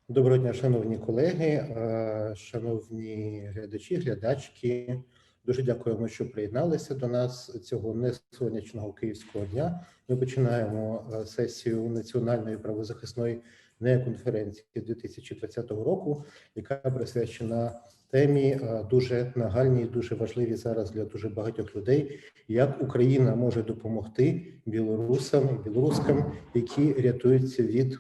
Доброго дня, шановні колеги, шановні глядачі, глядачки. Дуже дякуємо, що приєдналися до нас цього несонячного київського дня. Ми починаємо сесію Національної правозахисної неконференції 2020 року, яка присвячена темі дуже нагальній, дуже важливій зараз для дуже багатьох людей, як Україна може допомогти білорусам і білоруськам, які рятуються від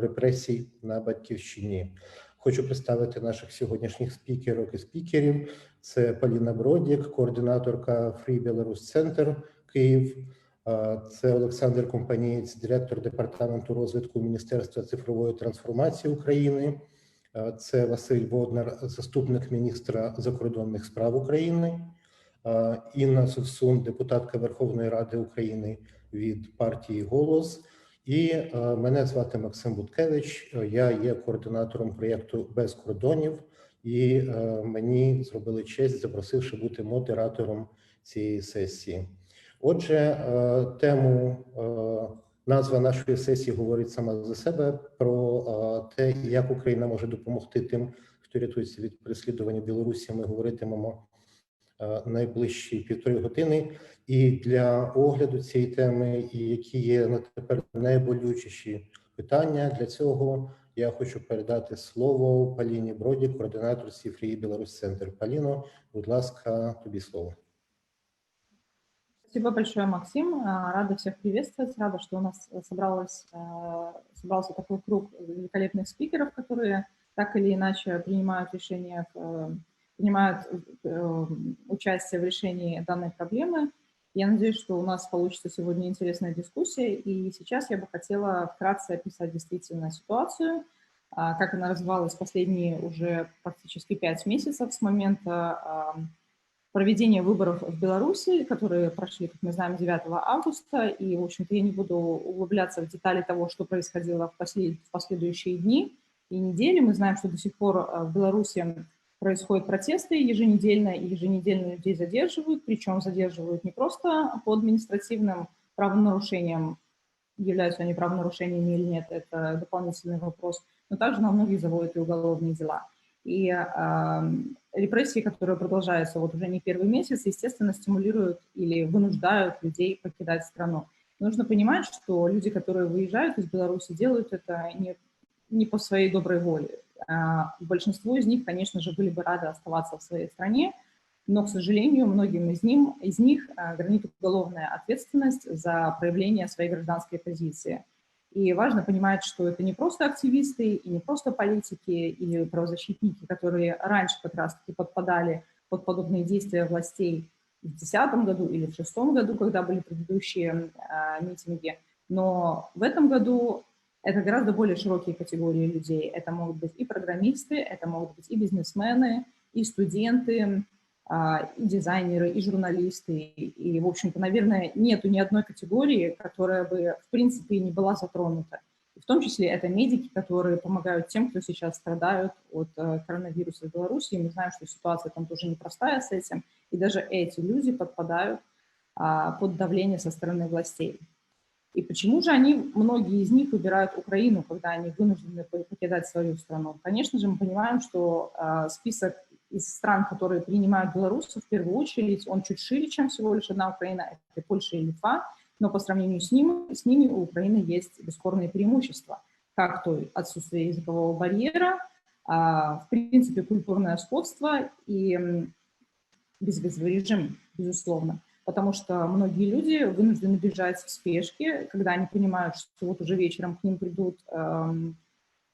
репресій на батьківщині. Хочу представити наших сьогоднішніх спікерок і спікерів. Це Поліна Бродік, координаторка Free Belarus Center Київ. Це Олександр Компанієць, директор департаменту розвитку Міністерства цифрової трансформації України. Це Василь Воднар, заступник міністра закордонних справ України. Інна Совсун, депутатка Верховної Ради України від партії «Голос». І мене звати Максим Буткевич, я є координатором проєкту «Без кордонів», і мені зробили честь, запросивши бути модератором цієї сесії. Отже, назва нашої сесії говорить сама за себе про те, як Україна може допомогти тим, хто рятується від переслідування Білорусі. Ми говоритимемо найближчі півтори години. І для огляду цієї теми, і які є на тепер найболючіші питання, для цього я хочу передати слово Поліні Бродік, координаторці Free Belarus Center. Поліно, будь ласка, тобі слово. Спасибо большое, Максим. Рада всех приветствовать. Рада, что у нас собрался такой круг великолепных спикеров, которые так или иначе принимают участие в решении данной проблемы. Я надеюсь, что у нас получится сегодня интересная дискуссия. И сейчас я бы хотела вкратце описать действительно ситуацию, как она развивалась последние уже практически 5 месяцев с момента проведения выборов в Беларуси, которые прошли, как мы знаем, 9 августа. И, в общем-то, я не буду углубляться в детали того, что происходило в последующие дни и недели. Мы знаем, что до сих пор в Беларуси происходят протесты еженедельно, и еженедельно людей задерживают, причем задерживают не просто по административным правонарушениям, являются они правонарушениями или нет, это дополнительный вопрос, но также на многих заводят и уголовные дела. И репрессии, которые продолжаются вот уже не первый месяц, естественно, стимулируют или вынуждают людей покидать страну. Нужно понимать, что люди, которые выезжают из Беларуси, делают это не по своей доброй воле. Большинство из них, конечно же, были бы рады оставаться в своей стране, но, к сожалению, многим из них гранит уголовная ответственность за проявление своей гражданской позиции. И важно понимать, что это не просто активисты и не просто политики или правозащитники, которые раньше как раз-таки подпадали под подобные действия властей в 2010 году или в 2006 году, когда были предыдущие митинги. Но в этом году это гораздо более широкие категории людей. Это могут быть и программисты, это могут быть и бизнесмены, и студенты, и дизайнеры, и журналисты. И, в общем-то, наверное, нету ни одной категории, которая бы, в принципе, не была затронута. И в том числе это медики, которые помогают тем, кто сейчас страдают от коронавируса в Беларуси. И мы знаем, что ситуация там тоже непростая с этим. И даже эти люди подпадают под давление со стороны властей. И почему же многие из них выбирают Украину, когда они вынуждены покидать свою страну? Конечно же, мы понимаем, что список из стран, которые принимают белорусов, в первую очередь, он чуть шире, чем всего лишь одна Украина, это Польша и Литва, но по сравнению с ними у Украины есть бесспорные преимущества, как то отсутствие языкового барьера, в принципе, культурное сходство и безвизовый режим, безусловно. Потому что многие люди вынуждены бежать в спешке, когда они понимают, что вот уже вечером к ним придут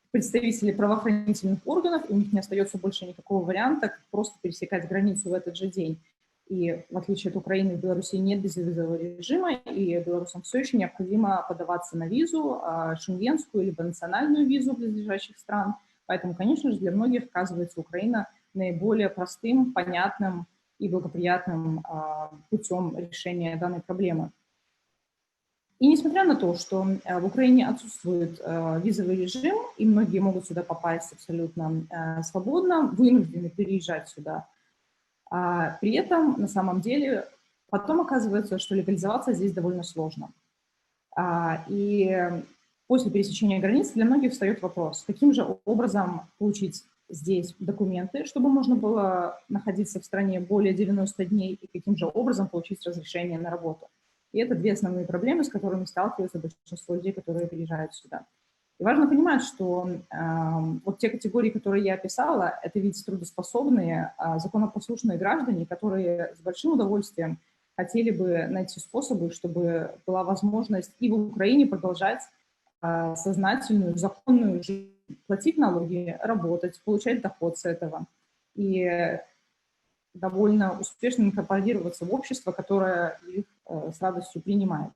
представители правоохранительных органов, и у них не остается больше никакого варианта, как просто пересекать границу в этот же день. И в отличие от Украины, в Беларуси нет безвизового режима, и белорусам все еще необходимо подаваться на визу, шенгенскую либо национальную визу близлежащих стран. Поэтому, конечно же, для многих оказывается Украина наиболее простым, понятным и благоприятным путем решения данной проблемы. И несмотря на то, что в Украине отсутствует визовый режим, и многие могут сюда попасть абсолютно свободно, вынуждены переезжать сюда, при этом на самом деле потом оказывается, что легализоваться здесь довольно сложно. И после пересечения границ для многих встает вопрос, каким же образом получить здесь документы, чтобы можно было находиться в стране более 90 дней, и каким же образом получить разрешение на работу. И это две основные проблемы, с которыми сталкиваются большинство людей, которые приезжают сюда. И важно понимать, что вот те категории, которые я описала, это ведь трудоспособные, законопослушные граждане, которые с большим удовольствием хотели бы найти способы, чтобы была возможность и в Украине продолжать сознательную, законную жизнь, платить налоги, работать, получать доход с этого и довольно успешно инкорпорироваться в общество, которое их с радостью принимает.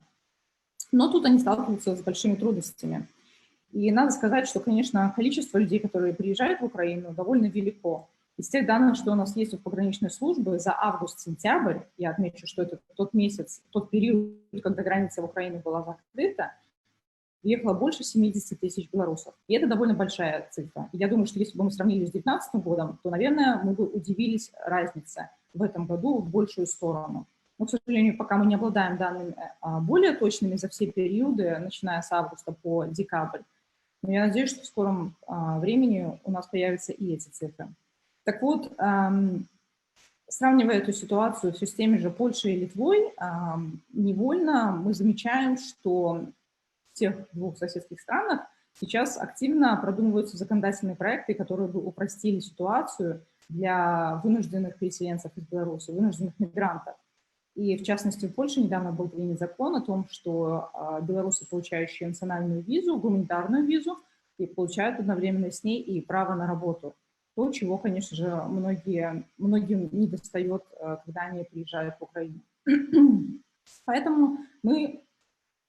Но тут они сталкиваются с большими трудностями. И надо сказать, что, конечно, количество людей, которые приезжают в Украину, довольно велико. Из тех данных, что у нас есть у пограничной службы, за август-сентябрь, я отмечу, что это тот месяц, тот период, когда граница в Украине была закрыта, въехало больше 70 тысяч белорусов. И это довольно большая цифра. И я думаю, что если бы мы сравнили с 2019 годом, то, наверное, мы бы удивились разнице в этом году в большую сторону. Но, к сожалению, пока мы не обладаем данными более точными за все периоды, начиная с августа по декабрь. Но я надеюсь, что в скором времени у нас появятся и эти цифры. Так вот, сравнивая эту ситуацию все с теми же Польшей и Литвой, невольно мы замечаем, что в тех двух соседских странах сейчас активно продумываются законодательные проекты, которые бы упростили ситуацию для вынужденных переселенцев из Беларуси, вынужденных мигрантов. И, в частности, в Польше недавно был принят закон о том, что белорусы, получающие национальную визу, гуманитарную визу, и получают одновременно с ней и право на работу. То, чего, конечно же, многим не достает, когда они приезжают в Украину. Поэтому мы,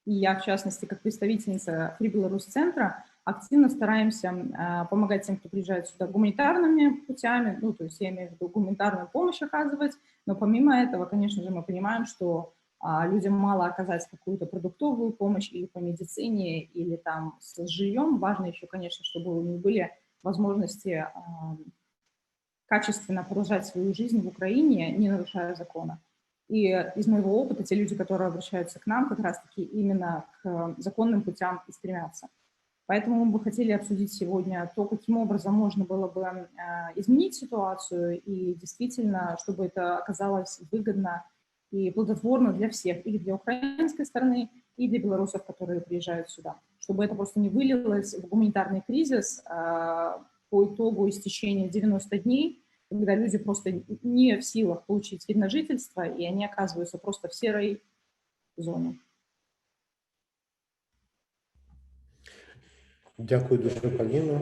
и я, в частности, как представительница Free Belarus центра, активно стараемся помогать тем, кто приезжает сюда гуманитарными путями, ну, то есть я имею в виду гуманитарную помощь оказывать, но помимо этого, конечно же, мы понимаем, что людям мало оказать какую-то продуктовую помощь или по медицине, или там с жильем. Важно еще, конечно, чтобы у них были возможности качественно продолжать свою жизнь в Украине, не нарушая закона. И из моего опыта те люди, которые обращаются к нам, как раз-таки именно к законным путям и стремятся. Поэтому мы бы хотели обсудить сегодня то, каким образом можно было бы изменить ситуацию и действительно, чтобы это оказалось выгодно и плодотворно для всех, и для украинской стороны, и для белорусов, которые приезжают сюда. Чтобы это просто не вылилось в гуманитарный кризис по итогу истечения 90 дней, когда люди просто не в силах получить вид на жительство, и они оказываются просто в серой зоне. Дякую дуже, Поліно.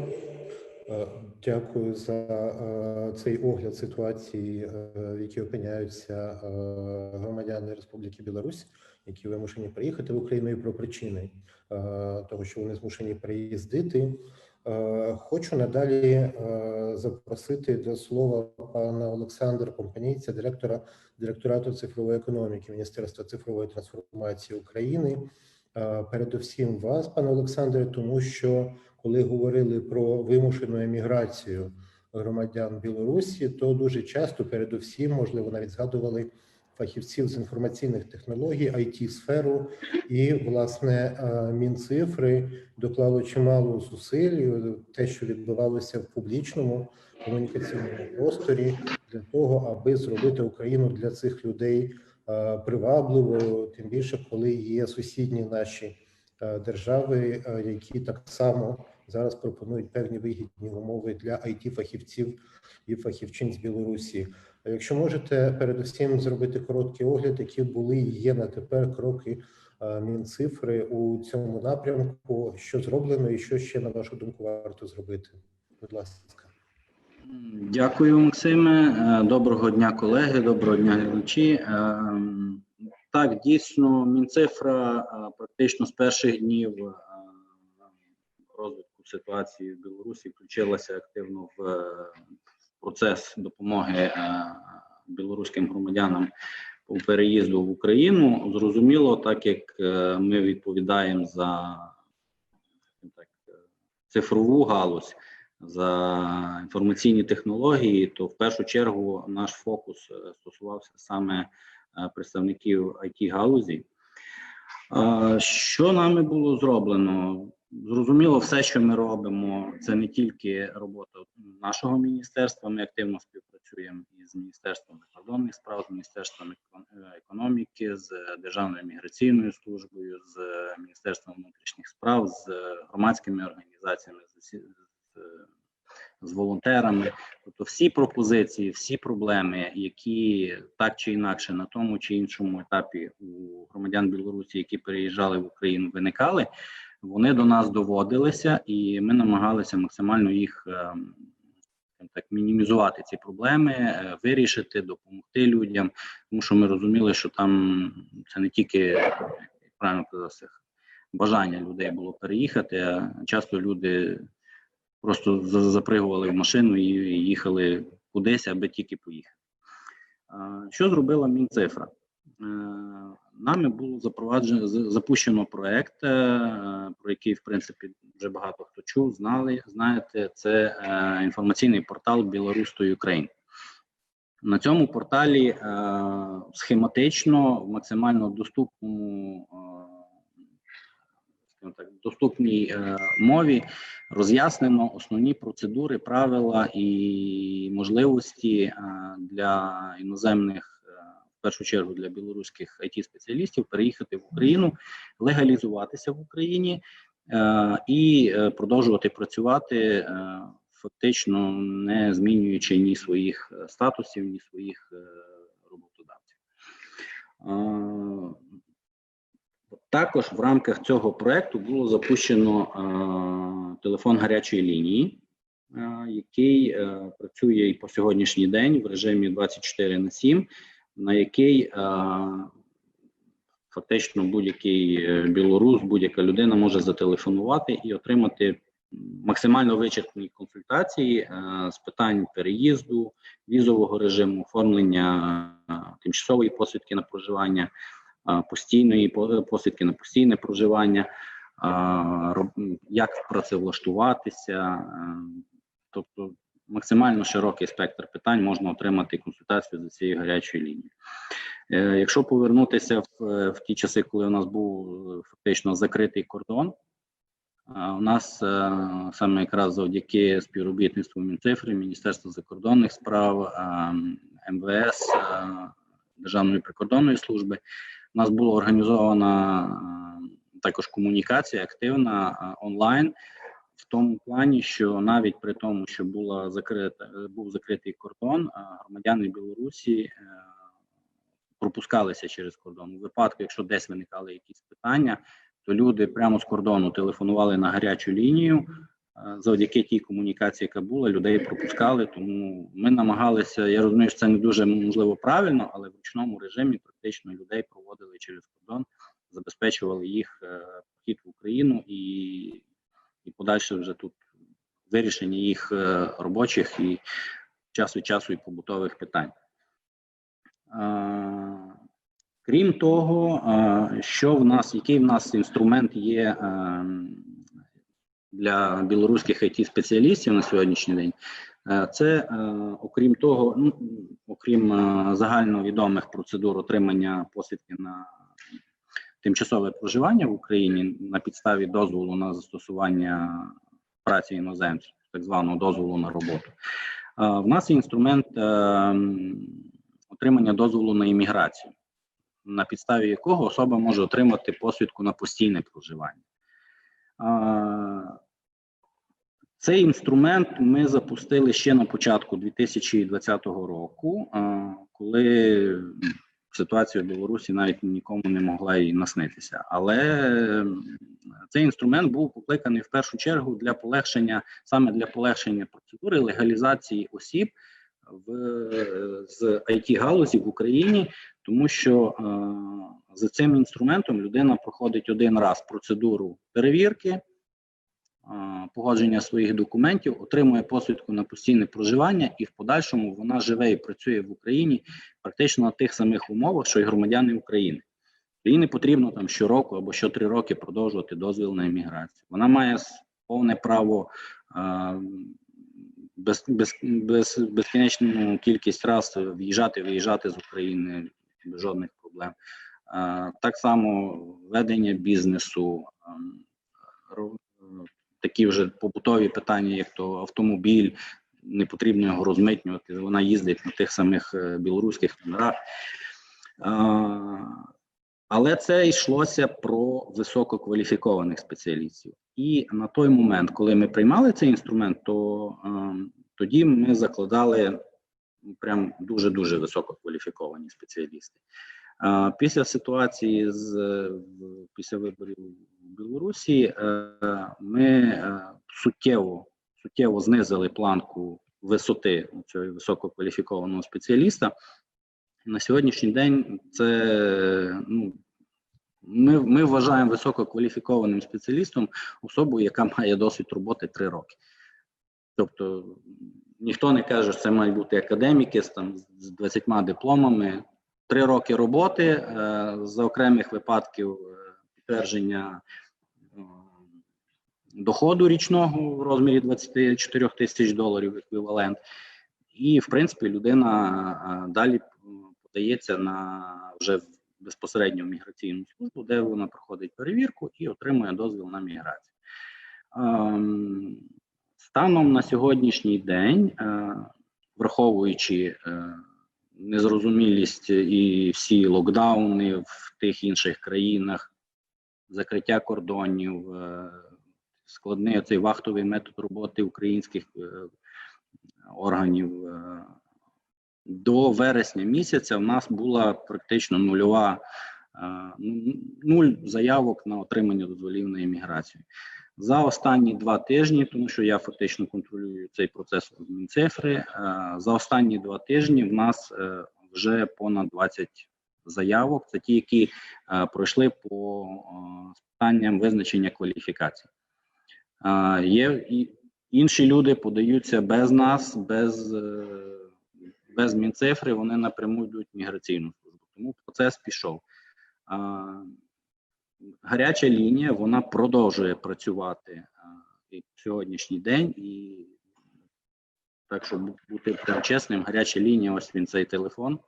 Дякую за цей огляд ситуації, в якій опиняються громадяни Республіки Білорусь, які вимушені приїхати в Україну, і про причини того, що вони змушені приїздити. Хочу надалі запросити до слова пана Олександра Компанійця, директора Директорату цифрової економіки Міністерства цифрової трансформації України. Передусім вас, пане Олександре, тому що коли говорили про вимушену еміграцію громадян Білорусі, то дуже часто, передусім, можливо, навіть згадували фахівців з інформаційних технологій, IT-сферу, і, власне, Мінцифри доклало чимало зусиль, те, що відбувалося в публічному комунікаційному просторі, для того, аби зробити Україну для цих людей привабливо, тим більше, коли є сусідні наші держави, які так само зараз пропонують певні вигідні умови для IT-фахівців і фахівчин з Білорусі. Якщо можете, передусім зробити короткий огляд, які були і є на тепер кроки Мінцифри у цьому напрямку, що зроблено і що ще, на вашу думку, варто зробити. Будь ласка. Дякую, Максиме. Доброго дня, колеги, доброго дня, глядачі. Так, дійсно, Мінцифра практично з перших днів розвитку ситуації в Білорусі включилася активно в процес допомоги білоруським громадянам по переїзду в Україну. Зрозуміло, так як ми відповідаємо за цифрову галузь, за інформаційні технології, то в першу чергу наш фокус стосувався саме представників IT-галузі. Що нами було зроблено? Зрозуміло, все, що ми робимо, це не тільки робота нашого міністерства. Ми активно співпрацюємо із Міністерством закордонних справ, з Міністерством економіки, з Державною міграційною службою, з Міністерством внутрішніх справ, з громадськими організаціями, з волонтерами. Тобто всі пропозиції, всі проблеми, які так чи інакше на тому чи іншому етапі у громадян Білорусі, які переїжджали в Україну, виникали, вони до нас доводилися, і ми намагалися максимально їх так мінімізувати, ці проблеми, вирішити, допомогти людям, тому що ми розуміли, що там це не тільки, як правильно казати, бажання людей було переїхати, а часто люди просто запригували в машину і їхали кудись, аби тільки поїхати. Що зробила Мінцифра? Нами було запущено проект, про який, в принципі, вже багато хто чув, знаєте, це інформаційний портал Білорусь.Україн. На цьому порталі схематично, в максимально доступній мові роз'яснено основні процедури, правила і можливості для іноземних, в першу чергу для білоруських IT-спеціалістів, переїхати в Україну, легалізуватися в Україні і продовжувати працювати, фактично не змінюючи ні своїх статусів, ні своїх роботодавців. Також в рамках цього проекту було запущено телефон гарячої лінії, який працює і по сьогоднішній день в режимі 24/7, на який фактично будь-який білорус, будь-яка людина може зателефонувати і отримати максимально вичерпні консультації з питань переїзду, візового режиму, оформлення тимчасової посвідки на проживання, постійної посвідки на постійне проживання, як працевлаштуватися, тобто максимально широкий спектр питань можна отримати консультацію за цією гарячою лінією. Якщо повернутися в ті часи, коли у нас був фактично закритий кордон, у нас саме якраз завдяки співробітництву Мінцифри, Міністерства закордонних справ, МВС, Державної прикордонної служби, у нас була організована також комунікація активна онлайн, в тому плані, що навіть при тому, що був закритий кордон, громадяни Білорусі пропускалися через кордон. У випадку, якщо десь виникали якісь питання, то люди прямо з кордону телефонували на гарячу лінію. Завдяки тій комунікації, яка була, людей пропускали, тому ми намагалися, я розумію, що це не дуже, можливо, правильно, але в ручному режимі практично людей проводили через кордон, забезпечували їх вхід в Україну і подальше вже тут вирішення їх робочих і час від часу і побутових питань. Крім того, який в нас інструмент є для білоруських IT-спеціалістів на сьогоднішній день, це, окрім того, окрім загальновідомих процедур отримання посвідки на тимчасове проживання в Україні на підставі дозволу на застосування праці іноземців, так званого дозволу на роботу, в нас є інструмент отримання дозволу на імміграцію, на підставі якого особа може отримати посвідку на постійне проживання. Цей інструмент ми запустили ще на початку 2020 року, коли ситуація в Білорусі навіть нікому не могла і наснитися. Але цей інструмент був покликаний в першу чергу саме для полегшення процедури легалізації осіб з IT-галузі в Україні, тому що за цим інструментом людина проходить один раз процедуру перевірки, погодження своїх документів, отримує посвідку на постійне проживання і в подальшому вона живе і працює в Україні практично на тих самих умовах, що й громадяни України. Їй не потрібно там щороку або що 3 роки продовжувати дозвіл на імміграцію. Вона має повне право безкінечну кількість разів виїжджати з України без жодних проблем. Так само ведення бізнесу, такі вже побутові питання, як то автомобіль, не потрібно його розмитнювати, вона їздить на тих самих білоруських номерах. Але це йшлося про висококваліфікованих спеціалістів. І на той момент, коли ми приймали цей інструмент, то тоді ми закладали прям дуже-дуже висококваліфіковані спеціалісти. Після ситуації після виборів в Білорусі ми суттєво знизили планку висоти цього висококваліфікованого спеціаліста. На сьогоднішній день це, ми вважаємо висококваліфікованим спеціалістом особу, яка має досвід роботи 3 роки. Тобто ніхто не каже, що це мають бути академіки з 20 дипломами. 3 роки роботи, за окремих випадків підтвердження доходу річного в розмірі $24 тисяч еквівалент. І, в принципі, людина далі подається вже безпосередньо в міграційну службу, де вона проходить перевірку і отримує дозвіл на міграцію. Станом на сьогоднішній день, враховуючи незрозумілість і всі локдауни в тих інших країнах, закриття кордонів, складний цей вахтовий метод роботи українських органів, до вересня місяця в нас була практично нуль заявок на отримання дозволів на імміграцію. За останні 2 тижні, тому що я фактично контролюю цей процес з Мінцифри, за останні 2 тижні в нас вже понад 20 заявок. Це ті, які пройшли по питанням визначення кваліфікацій. Є і інші люди подаються без нас, без Мінцифри, вони напряму йдуть в міграційну службу. Тому процес пішов. Гаряча лінія, вона продовжує працювати і в сьогоднішній день. І так, щоб бути прям чесним, гаряча лінія, ось він, цей телефон.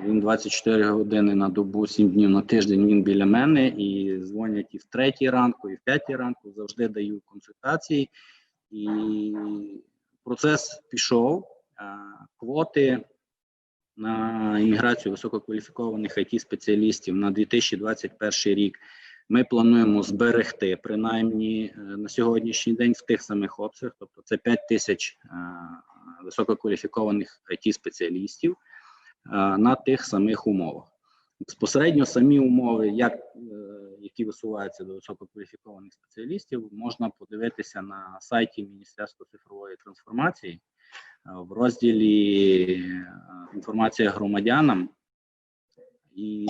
Він 24 години на добу, 7 днів на тиждень, він біля мене. І дзвонять і в 3 ранку, і в 5 ранку. Завжди даю консультації. І процес пішов. Квоти на імміграцію висококваліфікованих IT-спеціалістів на 2021 рік ми плануємо зберегти, принаймні на сьогоднішній день в тих самих обсягах, тобто це 5 тисяч висококваліфікованих IT-спеціалістів на тих самих умовах. Безпосередньо самі умови, які висуваються до висококваліфікованих спеціалістів, можна подивитися на сайті Міністерства цифрової трансформації в розділі «Інформація громадянам», і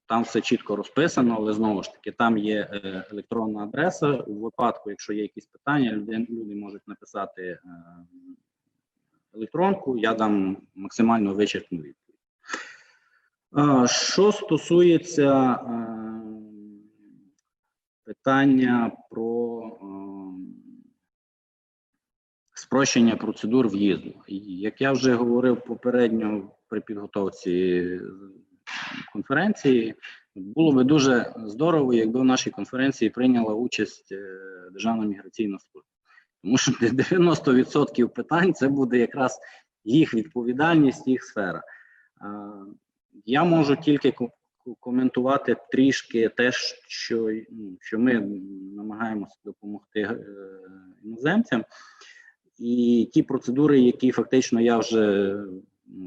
там все чітко розписано, але знову ж таки там є електронна адреса. У випадку, якщо є якісь питання, люди можуть написати електронку, я дам максимально вичерпну відповідь. Що стосується питання про спрощення процедур в'їзду. Як я вже говорив попередньо при підготовці конференції, було би дуже здорово, якби в нашій конференції прийняла участь Державна міграційна служба. Тому що 90% питань це буде якраз їх відповідальність, їх сфера. Я можу тільки коментувати трішки те, що ми намагаємося допомогти іноземцям. І ті процедури, які фактично я вже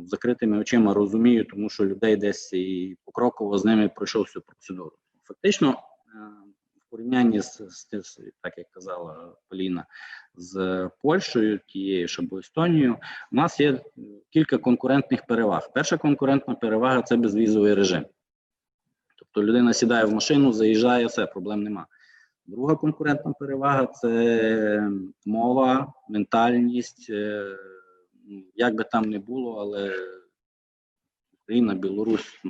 закритими очима розумію, тому що людей десь і покроково з ними пройшов всю процедуру. Фактично, в порівнянні так як казала Поліна, з Польщею, тією ж або Естонією, у нас є кілька конкурентних переваг. Перша конкурентна перевага – це безвізовий режим. Тобто людина сідає в машину, заїжджає, все, проблем нема. Друга конкурентна перевага – це мова, ментальність, як би там не було, але Україна, Білорусь,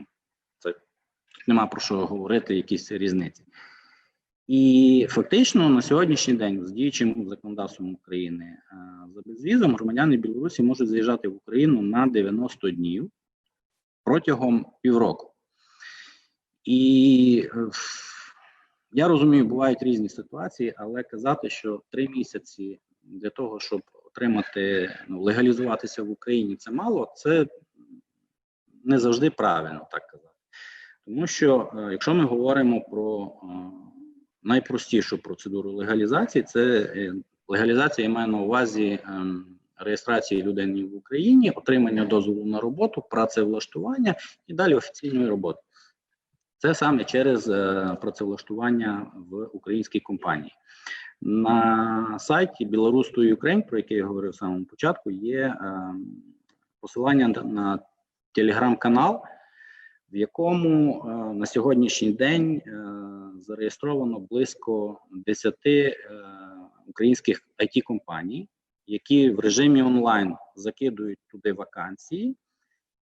це нема про що говорити, якісь різниці. І фактично на сьогоднішній день з діючим законодавством України за безвізом громадяни Білорусі можуть заїжджати в Україну на 90 днів протягом півроку. І Я розумію, бувають різні ситуації, але казати, що 3 місяці для того, щоб отримати, легалізуватися в Україні, це мало, це не завжди правильно так казати. Тому що, якщо ми говоримо про найпростішу процедуру легалізації, це легалізація, я маю на увазі реєстрації людини в Україні, отримання дозволу на роботу, працевлаштування і далі офіційної роботи. Це саме через працевлаштування в українській компанії. На сайті Belarus2Ukraine, про який я говорив в самому початку, є посилання на телеграм-канал, в якому на сьогоднішній день зареєстровано близько 10 українських IT-компаній, які в режимі онлайн закидують туди вакансії.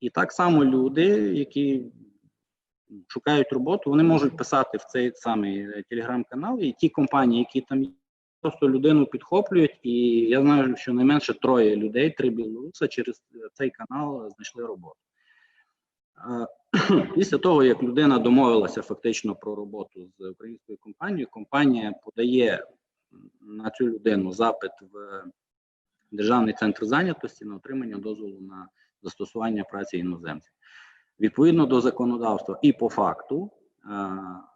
І так само люди, які шукають роботу, вони можуть писати в цей самий телеграм-канал, і ті компанії, які там є, просто людину підхоплюють, і я знаю, що найменше 3 людей, 3 білоруса через цей канал знайшли роботу. Після того, як людина домовилася фактично про роботу з українською компанією, компанія подає на цю людину запит в Державний центр зайнятості на отримання дозволу на застосування праці іноземців. Відповідно до законодавства і по факту,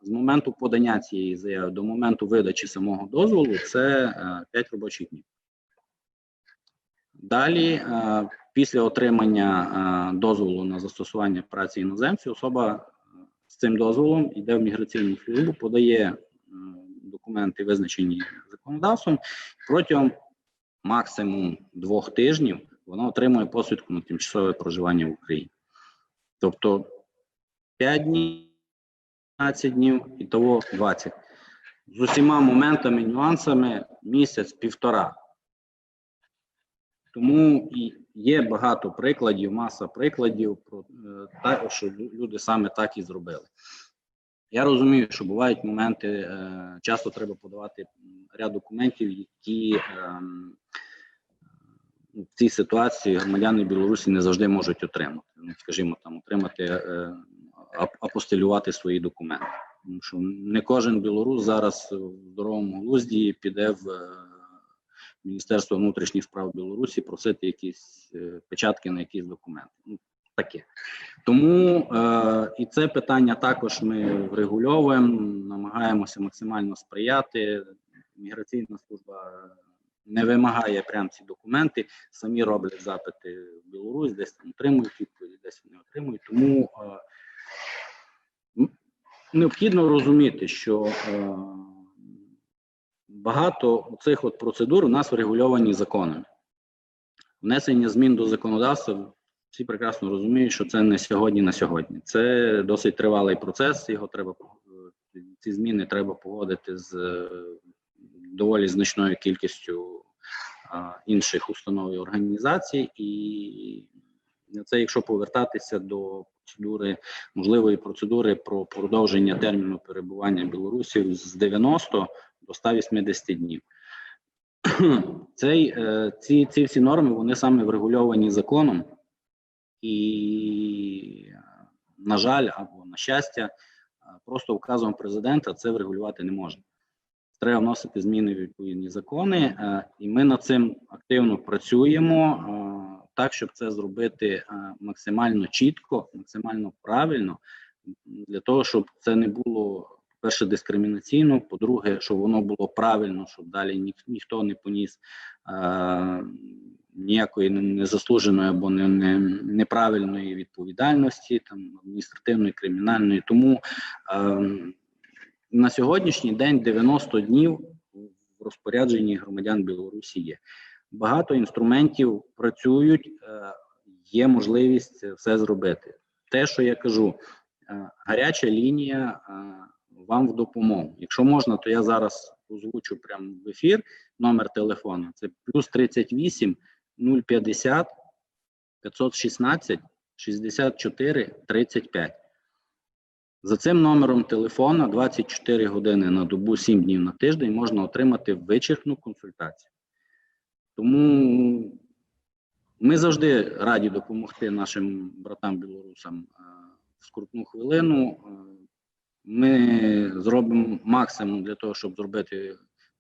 з моменту подання цієї заяви до моменту видачі самого дозволу це 5 робочих днів. Далі, після отримання дозволу на застосування праці іноземців, особа з цим дозволом йде в міграційну службу, подає документи, визначені законодавством, протягом максимум 2 тижнів вона отримує посвідку на тимчасове проживання в Україні. Тобто 5 днів, 15 днів, і того 20. З усіма моментами, нюансами місяць-півтора. Тому і є багато прикладів, маса прикладів про те, що люди саме так і зробили. Я розумію, що бувають моменти, часто треба подавати ряд документів, які в цій ситуації громадяни Білорусі не завжди можуть отримати. Скажімо, там отримати, апостилювати свої документи. Тому що не кожен білорус зараз в здоровому глузді піде в Міністерство внутрішніх справ Білорусі просити якісь печатки на якісь документи. Таке. Тому і це питання також ми врегульовуємо, намагаємося максимально сприяти. Міграційна служба не вимагає прямо ці документи, самі роблять запити в Білорусь, десь там отримують відповіді, десь не отримують. Тому необхідно розуміти, що багато цих от процедур у нас врегульовані законами. Внесення змін до законодавства, всі прекрасно розуміють, що це не сьогодні на сьогодні. Це досить тривалий процес, його треба, ці зміни треба погодити з доволі значною кількістю інших установ і організацій. І це, якщо повертатися до процедури, можливої процедури про продовження терміну перебування білорусів з 90 до 180 днів. Ці всі норми, вони саме врегульовані законом. І, на жаль, або на щастя, просто указом президента це врегулювати не можна. Треба вносити зміни в відповідні закони, і ми над цим активно працюємо, так, щоб це зробити максимально чітко, максимально правильно, для того, щоб це не було, по-перше, дискримінаційно, по-друге, щоб воно було правильно, щоб далі ніхто не поніс ніякої незаслуженої або неправильної відповідальності, там, адміністративної, кримінальної. Тому на сьогоднішній день 90 днів в розпорядженні громадян Білорусі є. Багато інструментів працюють, є можливість все зробити. Те, що я кажу, гаряча лінія вам в допомогу. Якщо можна, то я зараз озвучу прямо в ефір номер телефону. Це плюс 38 050 516 64 35. За цим номером телефона 24 години на добу, 7 днів на тиждень можна отримати вичерпну консультацію. Тому ми завжди раді допомогти нашим братам-білорусам в скрутну хвилину. Ми зробимо максимум для того, щоб зробити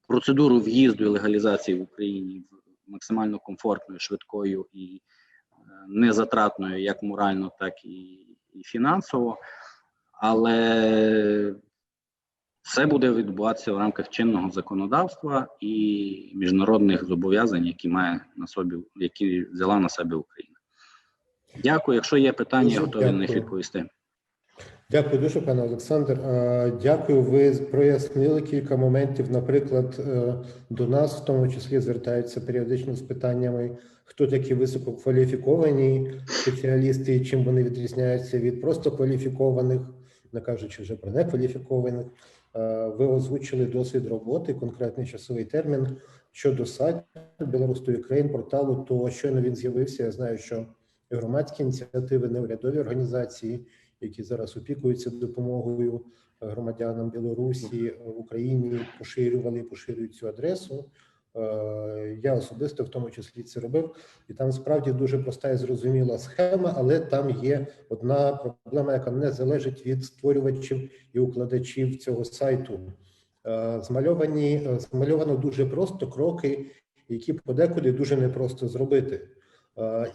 процедуру в'їзду і легалізації в Україні максимально комфортною, швидкою і незатратною як морально, так і фінансово. Але все буде відбуватися в рамках чинного законодавства і міжнародних зобов'язань, які взяла на себе Україна. Дякую. Якщо є питання, я готовий на них відповісти. Дякую дуже, пане Олександр. Дякую, ви прояснили кілька моментів. Наприклад, до нас в тому числі звертаються періодично з питаннями, хто такі висококваліфіковані спеціалісти і чим вони відрізняються від просто кваліфікованих, не кажучи вже про некваліфікованих. Ви озвучили досвід роботи, конкретний часовий термін щодо сайту Білорус2Ukraine, порталу, то щойно він з'явився. Я знаю, що громадські ініціативи, неурядові організації, які зараз опікуються допомогою громадянам Білорусі в Україні, поширювали і поширюють цю адресу. Я особисто в тому числі це робив. І там справді дуже проста і зрозуміла схема, але там є одна проблема, яка не залежить від створювачів і укладачів цього сайту. Змальовано дуже просто кроки, які подекуди дуже непросто зробити.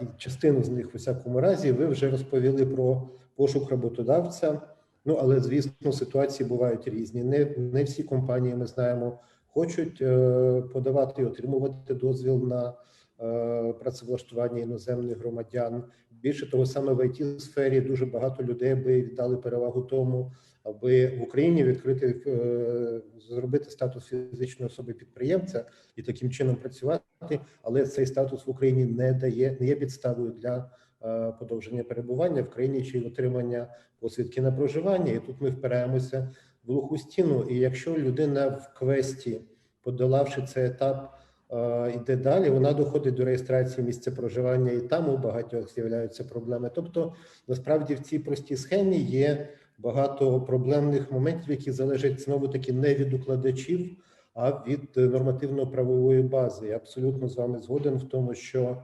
І частину з них, в усякому разі, ви вже розповіли про пошук роботодавця. Ну, але, звісно, ситуації бувають різні. Не всі компанії, ми знаємо, хочуть подавати і отримувати дозвіл на працевлаштування іноземних громадян. Більше того, саме в IT-сфері дуже багато людей би віддали перевагу тому, аби в Україні зробити статус фізичної особи-підприємця і таким чином працювати, але цей статус в Україні не є підставою для подовження перебування в країні чи отримання посвідки на проживання. І тут ми впираємося в глуху стіну. І якщо людина в квесті, подолавши цей етап, йде далі, вона доходить до реєстрації місця проживання, і там у багатьох з'являються проблеми. Тобто, насправді, в цій простій схемі є багато проблемних моментів, які залежать знову-таки не від укладачів, а від нормативно-правової бази. Я абсолютно з вами згоден в тому, що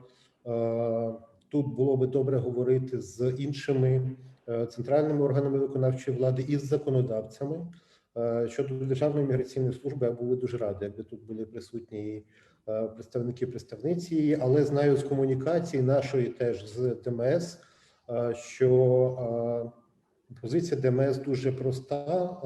тут було би добре говорити з іншими центральними органами виконавчої влади і з законодавцями. Щодо Державної міграційної служби, я був дуже радий, якби тут були присутні представники-представниці, але знаю з комунікації нашої теж з ДМС, що позиція ДМС дуже проста.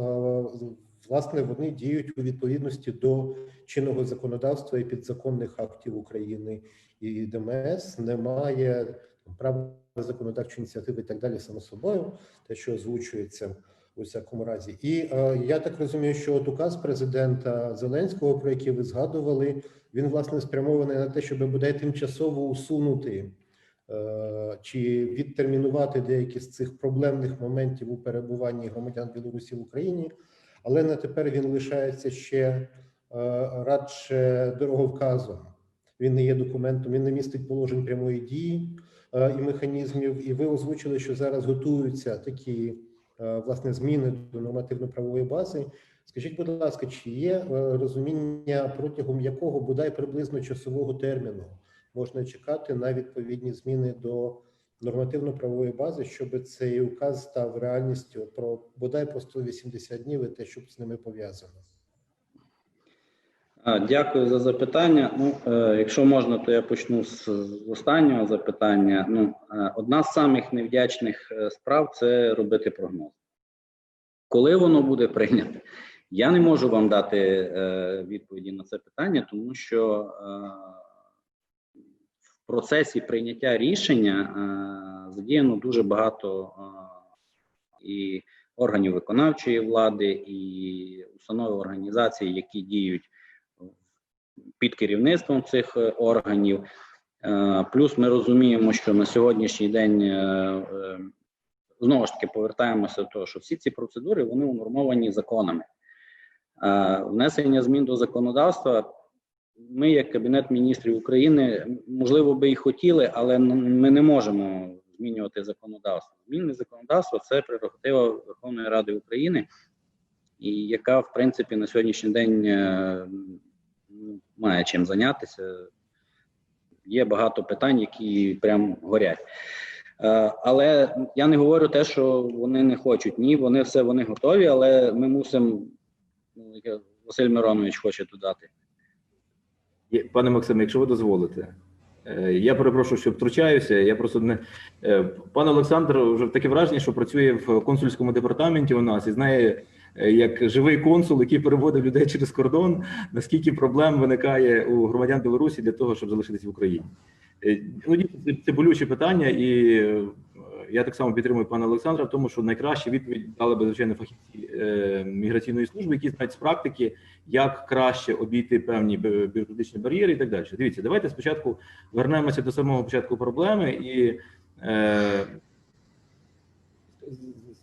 Власне, вони діють у відповідності до чинного законодавства і підзаконних актів України. І ДМС не має права законодавчої ініціативи і так далі, само собою, те, що озвучується у всякому разі. І я так розумію, що от указ президента Зеленського, про який ви згадували, він, власне, спрямований на те, щоб бодай тимчасово усунути чи відтермінувати деякі з цих проблемних моментів у перебуванні громадян Білорусі в Україні, але на тепер він лишається ще радше дороговказом. Він не є документом, він не містить положень прямої дії і механізмів. І ви озвучили, що зараз готуються такі, власне, зміни до нормативно-правової бази. Скажіть, будь ласка, чи є розуміння, протягом якого бодай приблизно часового терміну можна чекати на відповідні зміни до нормативно-правової бази, щоб цей указ став реальністю про бодай про 180 днів і те, що з ними пов'язано? Дякую за запитання. Якщо можна, то я почну з останнього запитання. Одна з самих невдячних справ – це робити прогноз. Коли воно буде прийнято? Я не можу вам дати відповіді на це питання, тому що в процесі прийняття рішення задіяно дуже багато і органів виконавчої влади, і установи організацій, які діють під керівництвом цих органів. Плюс ми розуміємо, що на сьогоднішній день, знову ж таки, повертаємося до того, що всі ці процедури, вони унормовані законами. Внесення змін до законодавства, ми, як Кабінет міністрів України, можливо, би і хотіли, але ми не можемо змінювати законодавство. Зміни законодавства – це прерогатива Верховної Ради України, і яка, в принципі, на сьогоднішній день має чим зайнятися. Є багато питань, які прям горять. Але я не говорю те, що вони не хочуть. Ні, вони готові, але ми мусимо, Василь Миронович хоче додати. Пане Максиме, якщо ви дозволите, я перепрошую, що втручаюся. Я просто не пан Олександр вже таке враження, що працює в консульському департаменті у нас і знає, як живий консул, який переводив людей через кордон, наскільки проблем виникає у громадян Білорусі для того, щоб залишитись в Україні. Це болюче питання, і я так само підтримую пана Олександра в тому, що найкраще відповідь дали би, звичайно, фахівці міграційної служби, які знають з практики, як краще обійти певні бюрократичні бар'єри і так далі. Дивіться, давайте спочатку вернемося до самого початку проблеми і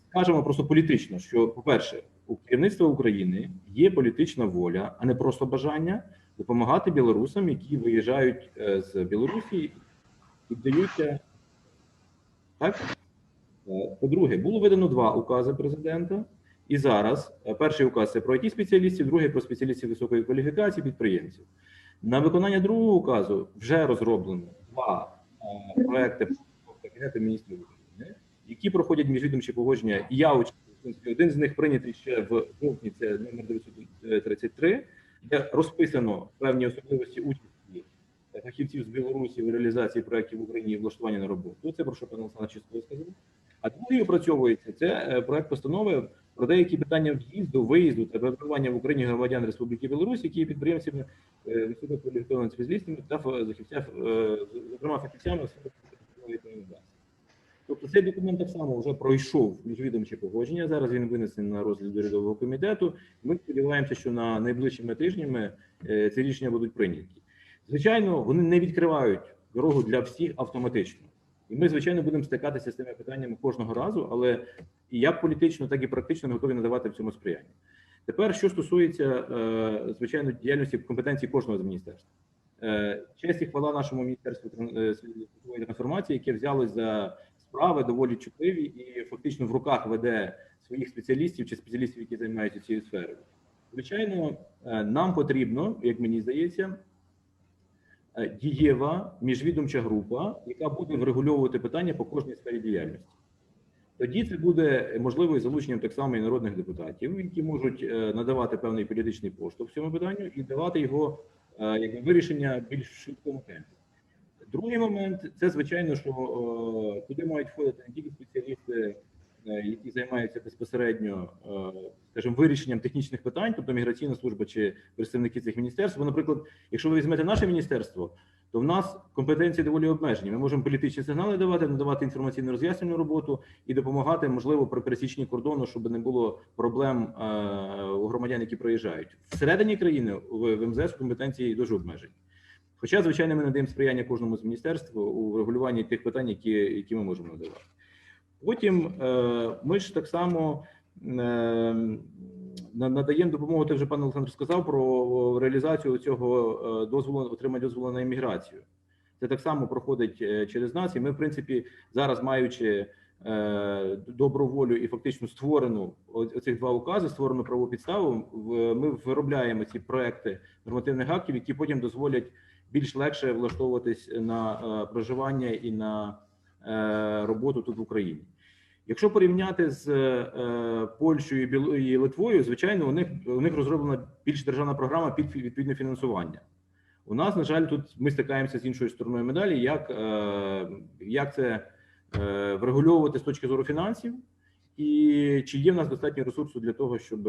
скажемо просто політично, що, по-перше, у керівництва України є політична воля, а не просто бажання допомагати білорусам, які виїжджають з Білорусі і вдаються. Так? По-друге, було видано 2 укази президента, і зараз перший указ – це про IT-спеціалістів, другий – про спеціалістів високої кваліфікації, підприємців. На виконання другого указу вже розроблено 2 проекти Кабінету міністрів України, які проходять міжвідомчі погодження. І я очікую, один з них прийнятий ще в жовтні, це номер 933, де розписано певні особливості участі фахівців з Білорусі в реалізації проєктів в Україні і влаштування на роботу. Це про що пан Олександр чітко сказав. А другий опрацьовується, це проект постанови про деякі питання в'їзду, виїзду та перебування в Україні громадян Республіки Білорусь, які є підприємцями висококваліфікованими спеціалістами та зокрема фахівцями висококваліфікованої. Тобто цей документ так само вже пройшов міжвідомче погодження, зараз він винесений на розгляд урядового комітету. Ми сподіваємося, що на найближчими тижнями ці рішення будуть прийняті. Звичайно, вони не відкривають дорогу для всіх автоматично. І ми, звичайно, будемо стикатися з цими питаннями кожного разу, але і як політично, так і практично ми готові надавати в цьому сприяння. Тепер, що стосується, звичайно, діяльності компетенції кожного з міністерств. Честь і хвала нашому Міністерству цифрової трансформації, яке взялось за справи доволі чутливі і фактично в руках веде своїх спеціалістів чи спеціалістів, які займаються цією сферою. Звичайно, нам потрібно, як мені здається, дієва міжвідомча група, яка буде врегульовувати питання по кожній сфері діяльності. Тоді це буде можливо і залученням так само і народних депутатів, які можуть надавати певний політичний поштовх в цьому питанню і давати його як вирішення більш швидкому темпі. Другий момент – це, звичайно, що туди мають входити не тільки спеціалісти, які займаються безпосередньо, скажімо, вирішенням технічних питань, тобто міграційна служба чи представники цих міністерств. Бо, наприклад, якщо ви візьмете наше міністерство, то в нас компетенції доволі обмежені. Ми можемо політичні сигнали давати, надавати інформаційно-роз'яснювальну роботу і допомагати, можливо, при пересіченні кордону, щоб не було проблем у громадян, які проїжджають. Всередині країни в МЗС компетенції дуже обмежені. Хоча, звичайно, ми надаємо сприяння кожному з міністерств у регулюванні тих питань, які ми можемо надавати. Потім ми ж так само надаємо допомогу, те вже пан Олександр сказав, про реалізацію цього дозволу, отримання дозволу на імміграцію. Це так само проходить через нас, і ми, в принципі, зараз, маючи добру волю і фактично створену оцих 2 укази, створену правову підставу, ми виробляємо ці проекти нормативних актів, які потім дозволять більш легше влаштовуватись на проживання і на роботу тут в Україні. Якщо порівняти з Польщею і Литвою, звичайно, у них розроблена більш державна програма під відповідне фінансування. У нас, на жаль, тут ми стикаємося з іншою стороною медалі, як це врегульовувати з точки зору фінансів, і чи є в нас достатньо ресурсу для того, щоб,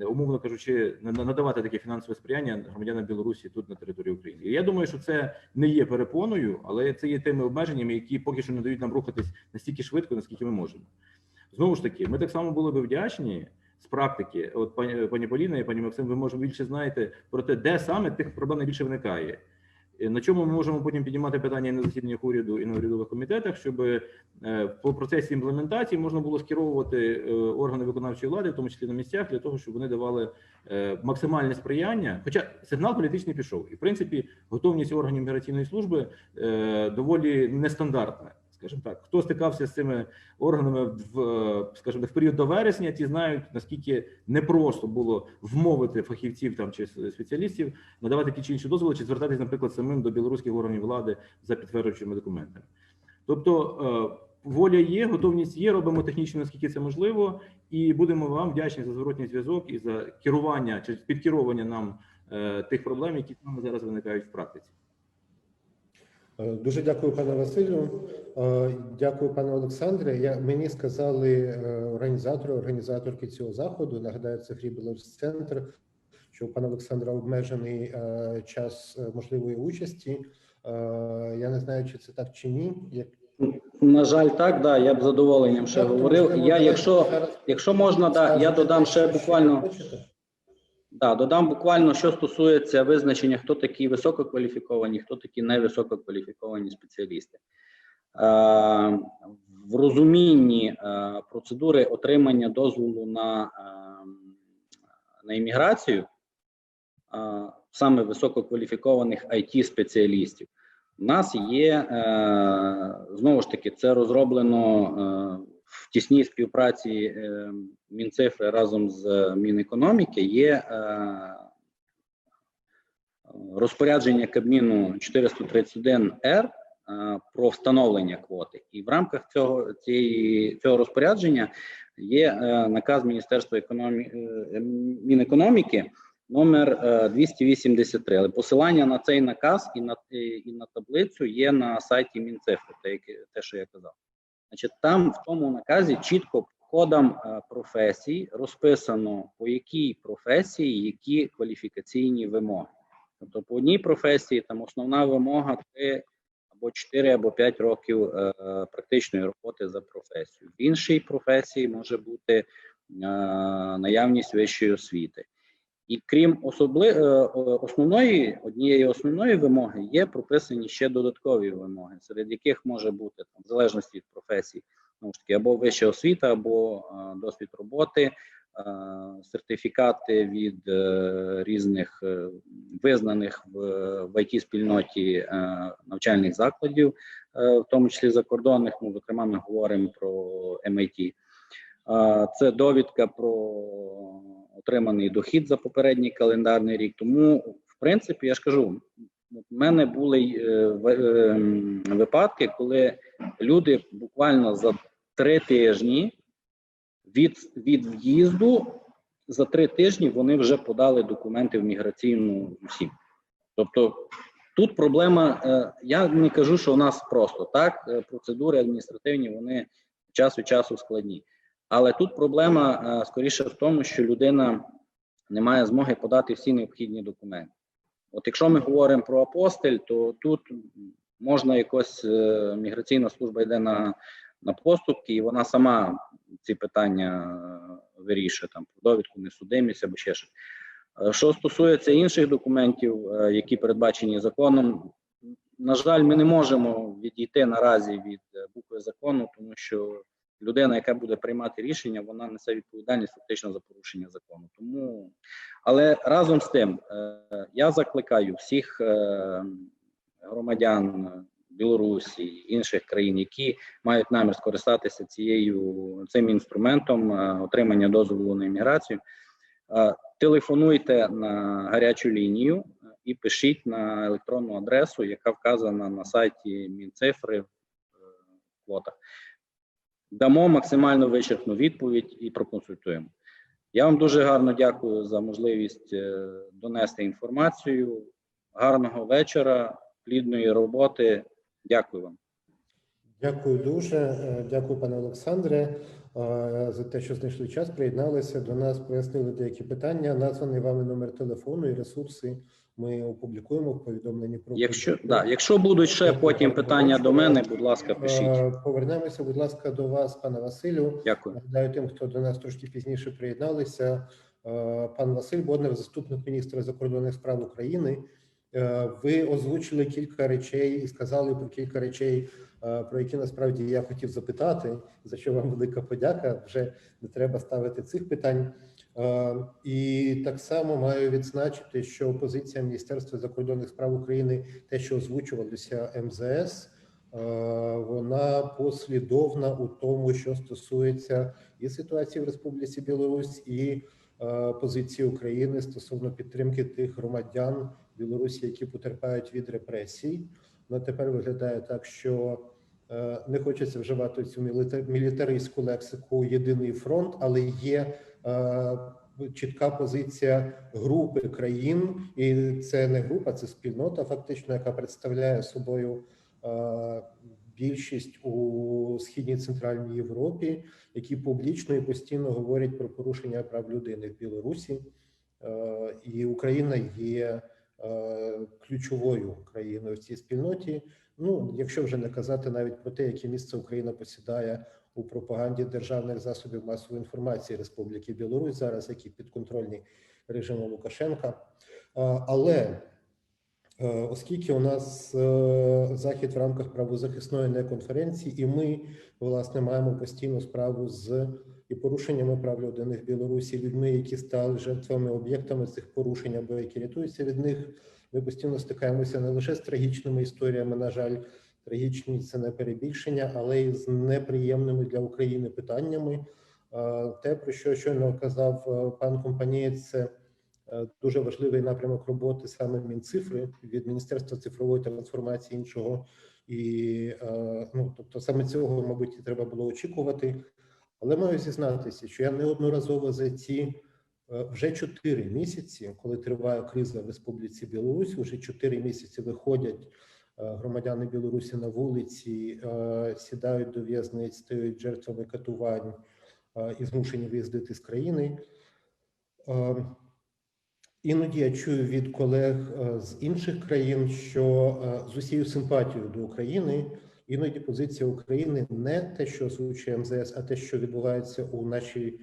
умовно кажучи, надавати таке фінансове сприяння громадянам Білорусі тут на території України. І я думаю, що це не є перепоною, але це є тими обмеженнями, які поки що не дають нам рухатись настільки швидко, наскільки ми можемо. Знову ж таки, ми так само були би вдячні з практики, от пані Поліна і пані Максим, ви, може, більше знаєте про те, де саме тих проблем найбільше виникає. На чому ми можемо потім піднімати питання і на засіданнях уряду, і на урядових комітетах, щоб по процесі імплементації можна було скеровувати органи виконавчої влади, в тому числі на місцях, для того, щоб вони давали максимальне сприяння. Хоча сигнал політичний пішов. І, в принципі, готовність органів міграційної служби доволі нестандартна. Скажімо так, хто стикався з цими органами в період до вересня, ті знають, наскільки непросто було вмовити фахівців там чи спеціалістів надавати ті чи інші дозволи, чи звертатись, наприклад, самим до білоруських органів влади за підтверджуючими документами. Тобто воля є, готовність є, робимо технічно, наскільки це можливо, і будемо вам вдячні за зворотній зв'язок і за керування чи підкеровування нам тих проблем, які з нами зараз виникають в практиці. Дуже дякую, пане Василю. Дякую, пане Олександре. Мені сказали організаторки цього заходу, нагадаю, це Free Belarus Center, що у пана Олександра обмежений час можливої участі. Я не знаю, чи це так чи ні. На жаль, так, да, я б з задоволенням ще говорив. Якщо можна, да, я додам ще буквально. Да, додам буквально, що стосується визначення, хто такі висококваліфіковані, хто такі невисококваліфіковані спеціалісти. В розумінні процедури отримання дозволу на імміграцію саме висококваліфікованих IT-спеціалістів, у нас є, знову ж таки, це розроблено в тісній співпраці Мінцифри разом з Мінекономіки, є розпорядження Кабміну 431-Р про встановлення квоти. І в рамках цього розпорядження є наказ Міністерства Мінекономіки номер 283. Але посилання на цей наказ і на таблицю є на сайті Мінцифри, те, що я казав. Значить, там в тому наказі чітко кодам професій розписано, по якій професії які кваліфікаційні вимоги. Тобто по одній професії там основна вимога 3 або 4 або 5 років практичної роботи за професію. В іншій професії може бути наявність вищої освіти. І крім однієї основної вимоги, є прописані ще додаткові вимоги, серед яких може бути, в залежності від професії, або вища освіта, або досвід роботи, сертифікати від різних визнаних в IT-спільноті навчальних закладів, в тому числі закордонних, зокрема ми говоримо про MIT. Це довідка про отриманий дохід за попередній календарний рік. Тому, в принципі, я ж кажу, в мене були випадки, коли люди буквально за 3 тижні від в'їзду, за 3 тижні вони вже подали документи в міграційну всім. Тобто тут проблема, я не кажу, що у нас просто так, процедури адміністративні, вони час від часу складні. Але тут проблема скоріше в тому, що людина не має змоги подати всі необхідні документи. От якщо ми говоримо про апостиль, то тут можна якось, міграційна служба йде на поступки, і вона сама ці питання вирішує, там, про довідку, несудимість або ще щось. Що стосується інших документів, які передбачені законом, на жаль, ми не можемо відійти наразі від букви закону, тому що людина, яка буде приймати рішення, вона несе відповідальність фактично за порушення закону. Тому, але разом з тим, я закликаю всіх громадян Білорусі, інших країн, які мають намір скористатися цим інструментом отримання дозволу на імміграцію, телефонуйте на гарячу лінію і пишіть на електронну адресу, яка вказана на сайті Мінцифри в квотах. Дамо максимально вичерпну відповідь і проконсультуємо. Я вам дуже гарно дякую за можливість донести інформацію. Гарного вечора, плідної роботи. Дякую вам. Дякую дуже. Дякую, пане Олександре, за те, що знайшли час, приєдналися до нас, пояснили деякі питання. Названий вами номер телефону і ресурси ми опублікуємо в повідомленні про... Якщо будуть ще потім питання до мене, будь ласка, пишіть. Повернемося, будь ласка, до вас, пане Василю. Дякую. Нагадаю тим, хто до нас трошки пізніше приєдналися. Пан Василь Боднар, заступник міністра закордонних справ України. Ви озвучили кілька речей і сказали про кілька речей, про які насправді я хотів запитати, за що вам велика подяка, вже не треба ставити цих питань. І так само маю відзначити, що позиція Міністерства закордонних справ України, те, що озвучувалося МЗС, вона послідовна у тому, що стосується і ситуації в Республіці Білорусь, і позиції України стосовно підтримки тих громадян Білорусі, які потерпають від репресій. Ну, тепер виглядає так, що не хочеться вживати цю мілітаристську лексику «єдиний фронт», але є чітка позиція групи країн, і це не група, це спільнота фактично, яка представляє собою більшість у Східній Центральній Європі, які публічно і постійно говорять про порушення прав людини в Білорусі. І Україна є ключовою країною в цій спільноті. Ну, якщо вже не казати навіть про те, яке місце Україна посідає у пропаганді державних засобів масової інформації Республіки Білорусь зараз, які підконтрольні режиму Лукашенка. Але оскільки у нас захід в рамках правозахисної неконференції, і ми, власне, маємо постійну справу з і порушеннями прав людини в Білорусі, людьми, які стали жертвами, об'єктами цих порушень або які рятуються від них, ми постійно стикаємося не лише з трагічними історіями, на жаль, трагічні – це не перебільшення, але й з неприємними для України питаннями. Те, про що щойно казав пан Компанієць, це дуже важливий напрямок роботи саме Мінцифри, від Міністерства цифрової трансформації іншого. І, ну, тобто саме цього, мабуть, і треба було очікувати. Але маю зізнатися, що я неодноразово за ці вже 4 місяці, коли триває криза в Республіці Білорусь, вже 4 місяці виходять громадяни Білорусі на вулиці, сідають до в'язниць, стають жертвами катувань і змушені виїздити з країни. Іноді я чую від колег з інших країн, що з усією симпатією до України, іноді позиція України не те, що озвучує МЗС, а те, що відбувається у нашій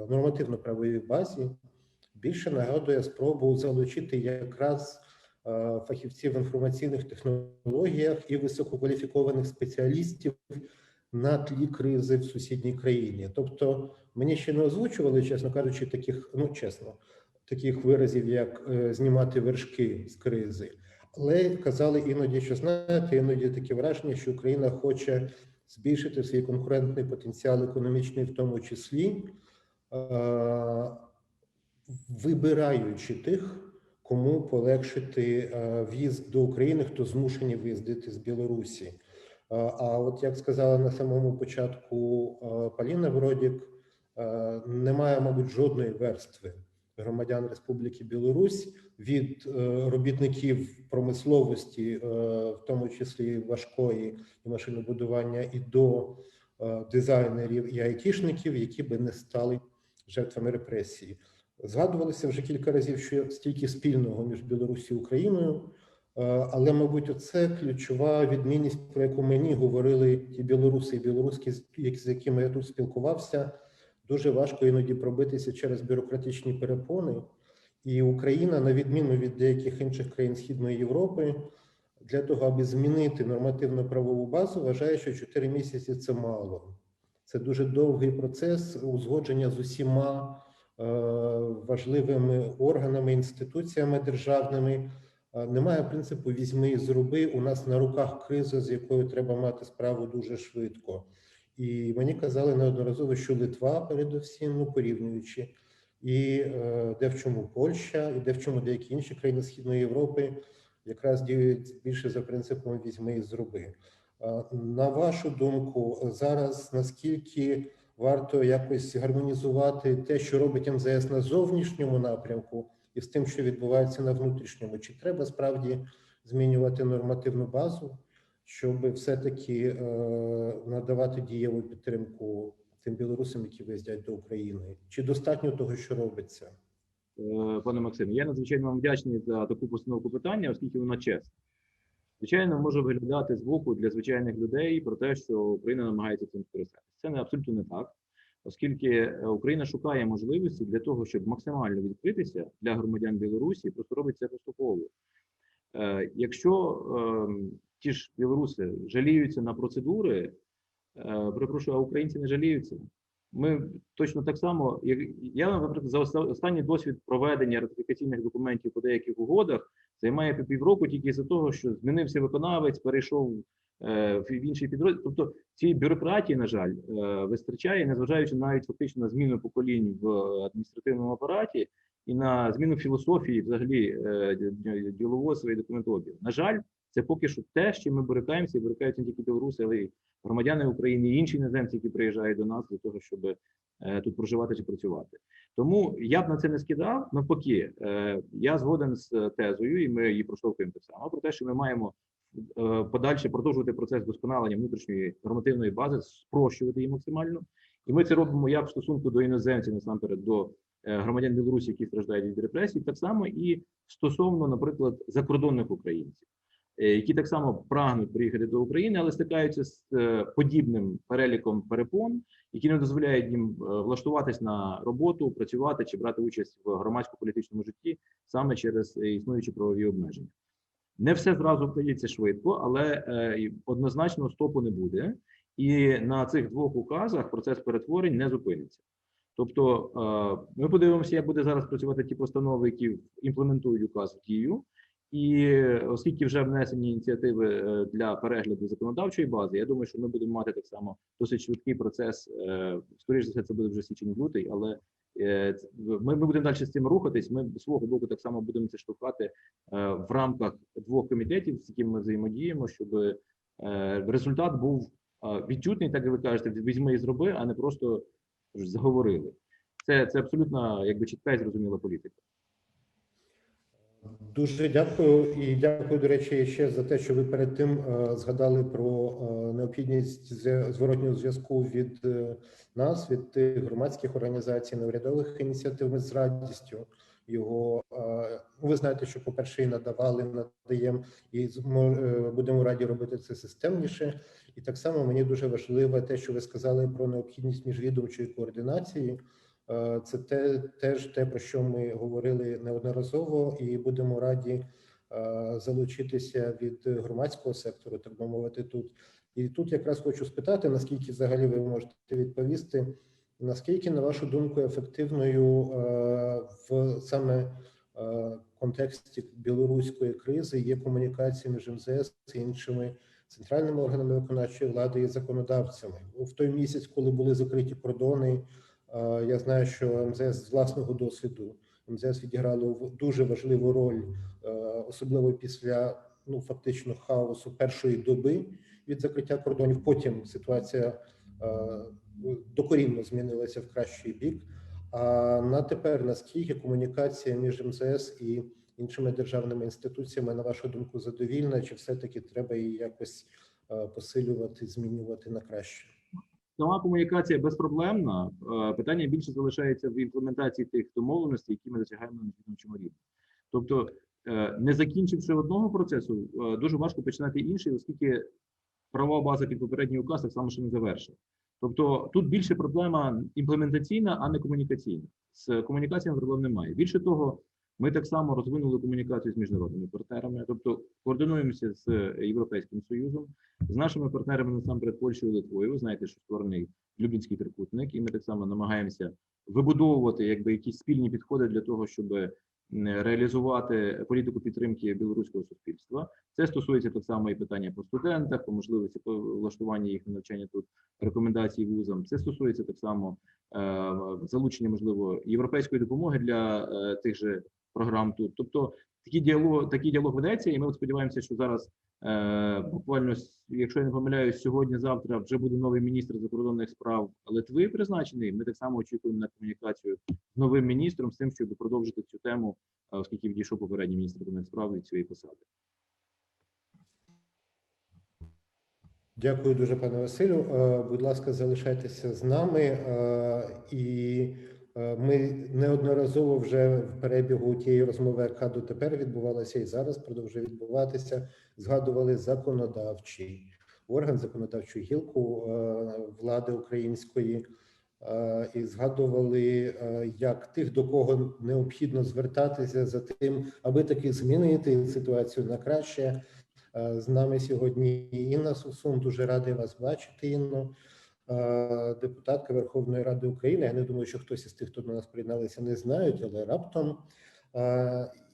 нормативно-правовій базі, більше нагадує спробу залучити якраз фахівців в інформаційних технологіях і висококваліфікованих спеціалістів на тлі кризи в сусідній країні. Тобто мені ще не озвучували, чесно кажучи, таких виразів, як знімати вершки з кризи. Але казали іноді, що знаєте, іноді таке враження, що Україна хоче збільшити свій конкурентний потенціал економічний в тому числі, вибираючи тих, кому полегшити в'їзд до України, хто змушені виїздити з Білорусі. А от як сказала на самому початку Поліна Бродік, немає, мабуть, жодної верстви громадян Республіки Білорусь від робітників промисловості, в тому числі важкої і машинобудування, і до дизайнерів і айтішників, які би не стали жертвами репресії. Згадувалося вже кілька разів, що стільки спільного між Білорусі і Україною, але, мабуть, оце ключова відмінність, про яку мені говорили ті білоруси і білоруські, з якими я тут спілкувався. Дуже важко іноді пробитися через бюрократичні перепони. І Україна, на відміну від деяких інших країн Східної Європи, для того, аби змінити нормативно-правову базу, вважає, що 4 місяці – це мало. Це дуже довгий процес узгодження з усіма важливими органами, інституціями державними. Немає принципу «візьми і зроби», у нас на руках криза, з якою треба мати справу дуже швидко. І мені казали неодноразово, що Литва, передусім, ну, порівнюючи, і де в чому Польща, і де в чому деякі інші країни Східної Європи якраз діють більше за принципом «візьми і зроби». На вашу думку, зараз наскільки варто якось гармонізувати те, що робить МЗС на зовнішньому напрямку, і з тим, що відбувається на внутрішньому? Чи треба справді змінювати нормативну базу, щоб все-таки надавати дієву підтримку тим білорусам, які виїздять до України? Чи достатньо того, що робиться? Пане Максиме, я надзвичайно вам вдячний за таку постановку питання, оскільки вона чесна. Звичайно, може виглядати збоку для звичайних людей про те, що Україна намагається цим скористатися. Це абсолютно не так, оскільки Україна шукає можливості для того, щоб максимально відкритися для громадян Білорусі, просто робить це поступово. Якщо ті ж білоруси жаліються на процедури, перепрошую, а українці не жаліються. Ми точно так само, я, наприклад, за останній досвід проведення ратифікаційних документів по деяких угодах займає півроку тільки за того, що змінився виконавець, перейшов в інший підрозділ. Тобто цієї бюрократії, на жаль, вистачає, незважаючи навіть фактично на зміну поколінь в адміністративному апараті і на зміну філософії взагалі діловодства і документообігу. На жаль, Це поки що те, з чим ми борикаємося, і борикаються не тільки білоруси, але й громадяни України, і інші іноземці, які приїжджають до нас для того, щоб тут проживати чи працювати. Тому я б на це не скидав. Навпаки, я згоден з тезою, і ми її проштовхуємо так само, про те, що ми маємо подальше продовжувати процес вдосконалення внутрішньої нормативної бази, спрощувати її максимально. І ми це робимо як в стосунку до іноземців, насамперед, до громадян Білорусі, які страждають від репресій, так само і стосовно, наприклад, закордонних українців, які так само прагнуть приїхати до України, але стикаються з подібним переліком перепон, які не дозволяють їм влаштуватись на роботу, працювати чи брати участь в громадсько-політичному житті саме через існуючі правові обмеження. Не все зразу вдається швидко, але однозначно стопу не буде. І на цих двох указах процес перетворень не зупиниться. Тобто ми подивимося, як буде зараз працювати ті постанови, які імплементують указ в дію. І оскільки вже внесені ініціативи для перегляду законодавчої бази, я думаю, що ми будемо мати так само досить швидкий процес. Скоріше за все, це буде вже січень-лютий, але ми будемо далі з цим рухатись. Ми з свого боку так само будемо це штовхати в рамках двох комітетів, з якими ми взаємодіємо, щоб результат був відчутний, так як ви кажете, візьми і зроби, а не просто заговорили. Це абсолютно якби чітка і зрозуміла політика. Дуже дякую. І дякую, до речі, ще за те, що ви перед тим згадали про необхідність зворотнього зв'язку від нас, від тих громадських організацій, неурядових ініціатив. Ми з радістю його, ви знаєте, що, по-перше, і надаємо, і будемо раді робити це системніше. І так само мені дуже важливо те, що ви сказали про необхідність міжвідомчої координації. Це теж те, про що ми говорили неодноразово, і будемо раді залучитися від громадського сектору, так би мовити, тут. І тут якраз хочу спитати, наскільки взагалі ви можете відповісти, наскільки, на вашу думку, ефективною в саме контексті білоруської кризи є комунікація між МЗС і іншими центральними органами виконавчої влади і законодавцями? В той місяць, коли були закриті кордони, я знаю, що МЗС з власного досвіду, МЗС відіграло дуже важливу роль, особливо після, фактично, хаосу першої доби від закриття кордонів. Потім ситуація докорінно змінилася в кращий бік. А на тепер, наскільки комунікація між МЗС і іншими державними інституціями, на вашу думку, задовільна, чи все-таки треба її якось посилювати, змінювати на краще? Сама комунікація безпроблемна. Питання більше залишається в імплементації тих домовленостей, які ми досягаємо на міжвідомчому рівні. Тобто, не закінчивши одного процесу, дуже важко починати інший, оскільки правова база під попередній указ так само ще не завершена. Тобто, тут більше проблема імплементаційна, а не комунікаційна. З комунікаціями проблем немає. Більше того, ми так само розвинули комунікацію з міжнародними партнерами, тобто координуємося з Європейським Союзом, з нашими партнерами, насамперед, Польщею і Литвою. Ви знаєте, що створений Люблінський трикутник, і ми так само намагаємося вибудовувати якісь спільні підходи для того, щоб реалізувати політику підтримки білоруського суспільства. Це стосується так само і питання по студентах, по можливості по влаштування їх на навчання тут, рекомендацій вузам. Це стосується так само залучення, можливо, європейської допомоги для тих же програм тут. Тобто такий діалог ведеться, і ми сподіваємося, що зараз буквально, якщо я не помиляюсь, сьогодні-завтра вже буде новий міністр закордонних справ Литви призначений. Ми так само очікуємо на комунікацію з новим міністром з тим, щоб продовжити цю тему, оскільки відійшов попередній міністр закордонних справ від цієї посади. Дякую дуже, пане Василю. Будь ласка, залишайтеся з нами. І ми неодноразово вже в перебігу тієї розмови, яка дотепер відбувалася і зараз продовжує відбуватися, згадували законодавчий орган, законодавчу гілку влади української, і згадували, як тих, до кого необхідно звертатися за тим, аби таки змінити ситуацію на краще. З нами сьогодні Інна Совсун, дуже радий вас бачити, Інно, депутатка Верховної Ради України. Я не думаю, що хтось із тих, хто до нас приєдналися, не знають, але раптом.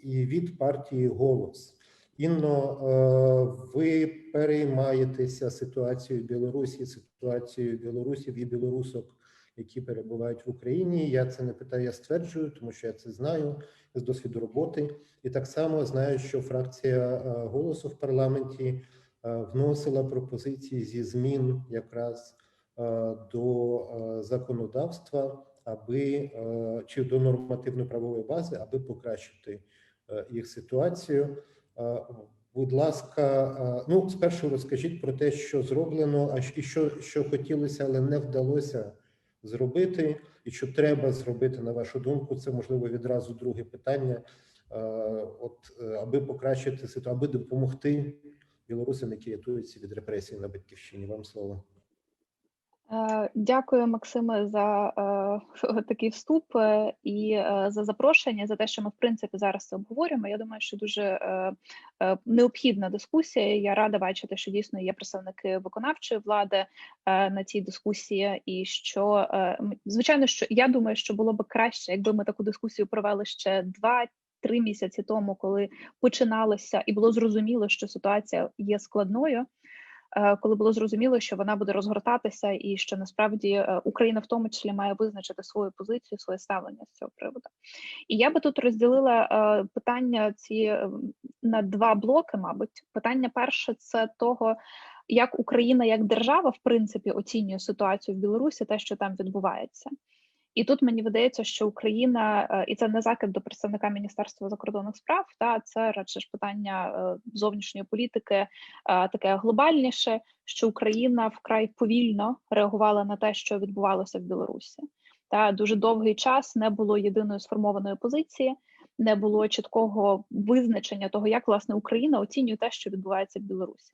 І від партії «Голос». Інно, ви переймаєтеся ситуацією в Білорусі, ситуацією білорусів і білорусок, які перебувають в Україні. Я це не питаю, я стверджую, тому що я це знаю. з досвіду роботи. І так само знаю, що фракція «Голосу» в парламенті вносила пропозиції зі змін якраз до законодавства, аби чи до нормативно-правової бази, аби покращити їх ситуацію. Будь ласка, ну, спершу розкажіть про те, що зроблено, а і що хотілося, але не вдалося зробити, і що треба зробити, на вашу думку. Це, можливо, відразу друге питання, аби покращити ситуацію, аби допомогти білорусам, які рятуються від репресій на Батьківщині. Вам слово. Дякую, Максиме, за такий вступ і за запрошення, за те, що ми, в принципі, зараз це обговорюємо. Я думаю, що дуже необхідна дискусія. Я рада бачити, що дійсно є представники виконавчої влади на цій дискусії, і що, звичайно, що я думаю, що було б краще, якби ми таку дискусію провели ще 2-3 місяці тому, коли починалося і було зрозуміло, що ситуація є складною, коли було зрозуміло, що вона буде розгортатися і що насправді Україна в тому числі має визначити свою позицію, своє ставлення з цього приводу. І я би тут розділила питання ці на 2 блоки, мабуть. Питання перше – це того, як Україна як держава, в принципі, оцінює ситуацію в Білорусі, те, що там відбувається. І тут мені видається, що Україна, і це не закид до представника Міністерства закордонних справ, це радше ж питання зовнішньої політики, таке глобальніше, що Україна вкрай повільно реагувала на те, що відбувалося в Білорусі. Дуже довгий час не було єдиної сформованої позиції, не було чіткого визначення того, як, власне, Україна оцінює те, що відбувається в Білорусі.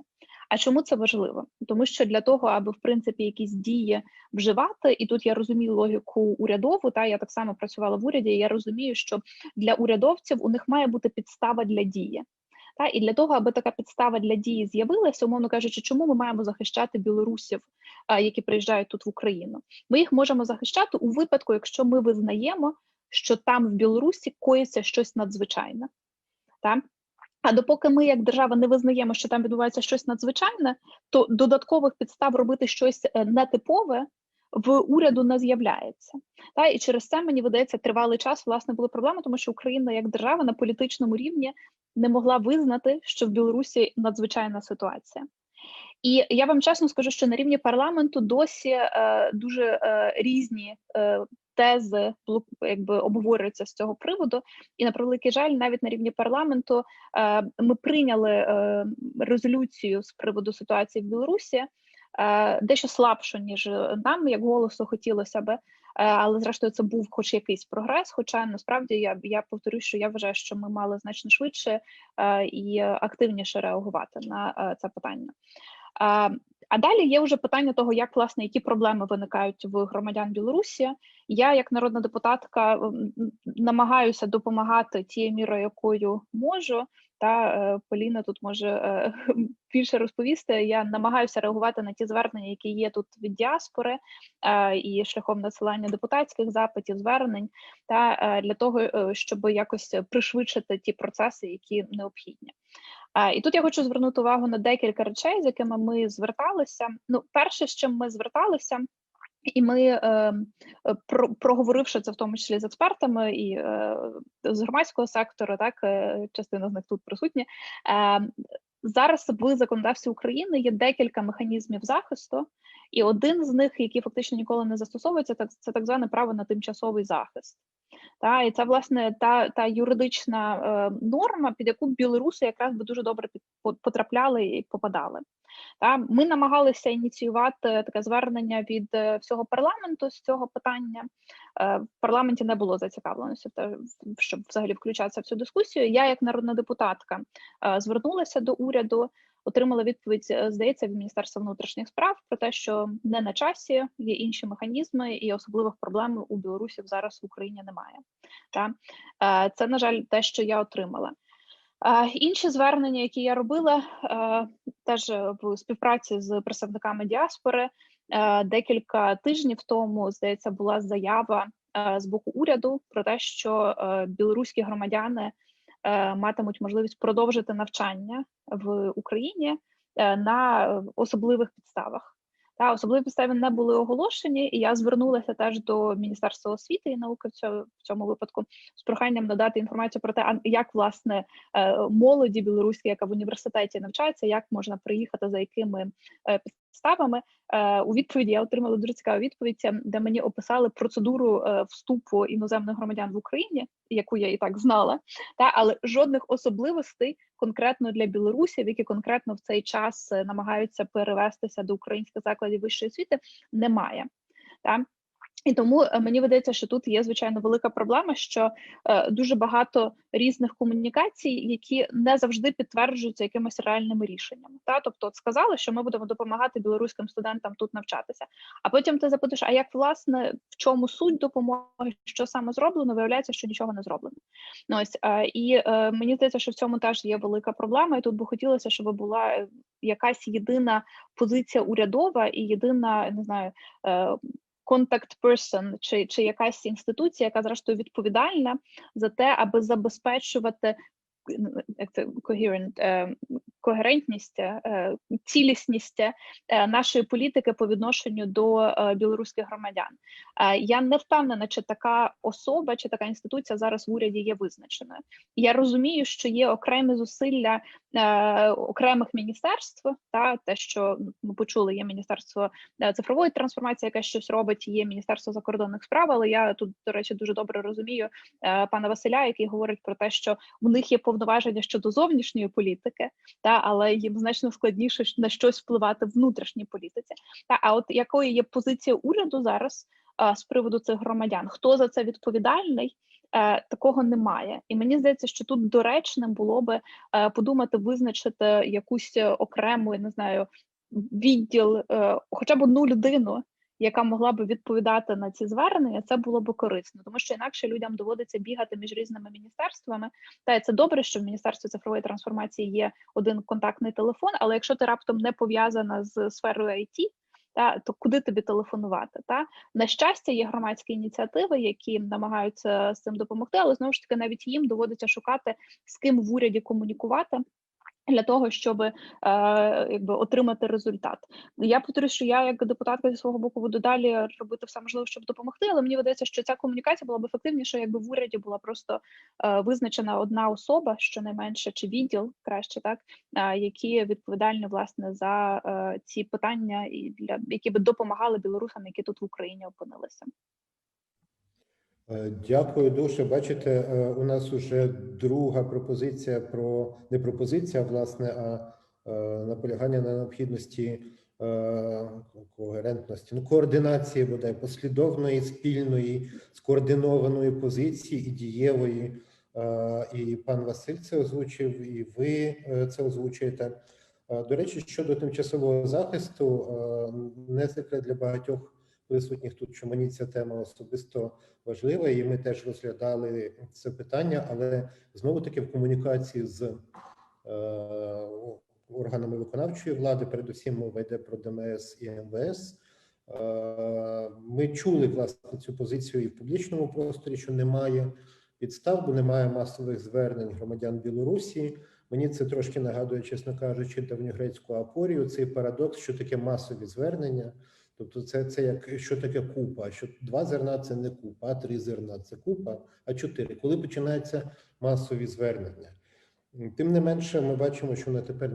А чому це важливо? Тому що для того, аби, в принципі, якісь дії вживати, і тут я розумію логіку урядову, я так само працювала в уряді, і я розумію, що для урядовців у них має бути підстава для дії. І для того, аби така підстава для дії з'явилася, умовно кажучи, чому ми маємо захищати білорусів, які приїжджають тут в Україну? Ми їх можемо захищати у випадку, якщо ми визнаємо, що там в Білорусі коїться щось надзвичайне. А допоки ми, як держава, не визнаємо, що там відбувається щось надзвичайне, то додаткових підстав робити щось нетипове в уряду не з'являється. І через це, мені видається, тривалий час, власне, були проблеми, тому що Україна, як держава, на політичному рівні не могла визнати, що в Білорусі надзвичайна ситуація. І я вам чесно скажу, що на рівні парламенту досі дуже різні тези обговорюються з цього приводу. І, на превеликий жаль, навіть на рівні парламенту ми прийняли резолюцію з приводу ситуації в Білорусі, дещо слабшу, ніж нам, як «Голосу», хотілося би, але зрештою це був хоч якийсь прогрес, хоча насправді я повторюю, що я вважаю, що ми мали значно швидше і активніше реагувати на це питання. А далі є вже питання того, як, власне, які проблеми виникають в громадян Білорусі. Я, як народна депутатка, намагаюся допомагати тією мірою, якою можу. Поліна тут може більше розповісти. Я намагаюся реагувати на ті звернення, які є тут від діаспори, і шляхом надсилання депутатських запитів, звернень, для того, щоб якось пришвидшити ті процеси, які необхідні. І тут я хочу звернути увагу на декілька речей, з якими ми зверталися. Перше, з чим ми зверталися, і ми, проговоривши це в тому числі з експертами і з громадського сектору, частина з них тут присутні, зараз в законодавстві України є декілька механізмів захисту, і один з них, який фактично ніколи не застосовується, це так зване право на тимчасовий захист. І це, власне, та юридична норма, під яку білоруси якраз би дуже добре потрапляли і попадали. Ми намагалися ініціювати таке звернення від всього парламенту з цього питання. В парламенті не було зацікавленості в те, щоб взагалі включатися в цю дискусію. Я, як народна депутатка, звернулася до уряду, отримала відповідь, здається, від Міністерства внутрішніх справ про те, що не на часі, є інші механізми і особливих проблем у білорусів зараз в Україні немає. Це, на жаль, те, що я отримала. Інші звернення, які я робила, теж в співпраці з представниками діаспори, декілька тижнів тому, здається, була заява з боку уряду про те, що білоруські громадяни матимуть можливість продовжити навчання в Україні на особливих підставах. Та особливі підстави не були оголошені, і я звернулася теж до Міністерства освіти і науки в цьому випадку з проханням надати інформацію про те, як власне молоді білоруській, яка в університеті навчається, як можна приїхати, за якими підставами. У відповіді я отримала дуже цікаву відповідь, де мені описали процедуру вступу іноземних громадян в Україні, яку я і так знала, але жодних особливостей конкретно для білорусів, які конкретно в цей час намагаються перевестися до українських закладів вищої освіти, немає. І тому мені видається, що тут є, звичайно, велика проблема, що дуже багато різних комунікацій, які не завжди підтверджуються якимись реальними рішеннями. Тобто от сказали, що ми будемо допомагати білоруським студентам тут навчатися, а потім ти запитаєш, а як, власне, в чому суть допомоги, що саме зроблено, виявляється, що нічого не зроблено. Мені здається, що в цьому теж є велика проблема, і тут би хотілося, щоб була якась єдина позиція урядова і єдина, не знаю, contact person чи якась інституція, яка зрештою відповідальна за те, аби забезпечувати когерентність, цілісність нашої політики по відношенню до білоруських громадян. Я не впевнена, чи така особа, чи така інституція зараз в уряді є визначеною. Я розумію, що є окремі зусилля окремих міністерств, те, що ми почули, є Міністерство цифрової трансформації, яке щось робить, є Міністерство закордонних справ, але я тут, до речі, дуже добре розумію пана Василя, який говорить про те, що в них є повноваження щодо зовнішньої політики, але їм значно складніше на щось впливати в внутрішній політиці. А от якою є позиція уряду зараз з приводу цих громадян? Хто за це відповідальний? Такого немає. І мені здається, що тут доречним було би подумати, визначити якусь окрему, я не знаю, відділ, хоча б одну людину, яка могла б відповідати на ці звернення, це було б корисно, тому що інакше людям доводиться бігати між різними міністерствами. Та це добре, що в Міністерстві цифрової трансформації є один контактний телефон, але якщо ти раптом не пов'язана з сферою IT, то куди тобі телефонувати? На щастя, є громадські ініціативи, які намагаються з цим допомогти, але знову ж таки навіть їм доводиться шукати, з ким в уряді комунікувати, для того, щоб отримати результат. Я повторюю, що я як депутатка зі свого боку буду далі робити все можливе, щоб допомогти, але мені видається, що ця комунікація була б ефективніша, якби в уряді була просто визначена одна особа, щонайменше, чи відділ, краще, які відповідальні, власне, за ці питання, і які би допомагали білорусам, які тут в Україні опинилися. Дякую дуже. Бачите, у нас вже друга пропозиція не пропозиція, власне, а наполягання на необхідності когерентності, координації, бодай, послідовної, спільної, скоординованої позиції і дієвої. І пан Василь це озвучив, і ви це озвучуєте. До речі, щодо тимчасового захисту, не секрет для багатьох присутніх тут, що мені ця тема особисто важлива, і ми теж розглядали це питання, але знову-таки в комунікації з органами виконавчої влади, передусім мова йде про ДМС і МВС, ми чули, власне, цю позицію і в публічному просторі, що немає підстав, бо немає масових звернень громадян Білорусі. Мені це трошки нагадує, чесно кажучи, давньогрецьку апорію, цей парадокс, що таке масові звернення. Тобто це як, що таке купа, що 2 зерна – це не купа, а 3 зерна – це купа, а 4. Коли починаються масові звернення? Тим не менше, ми бачимо, що на тепер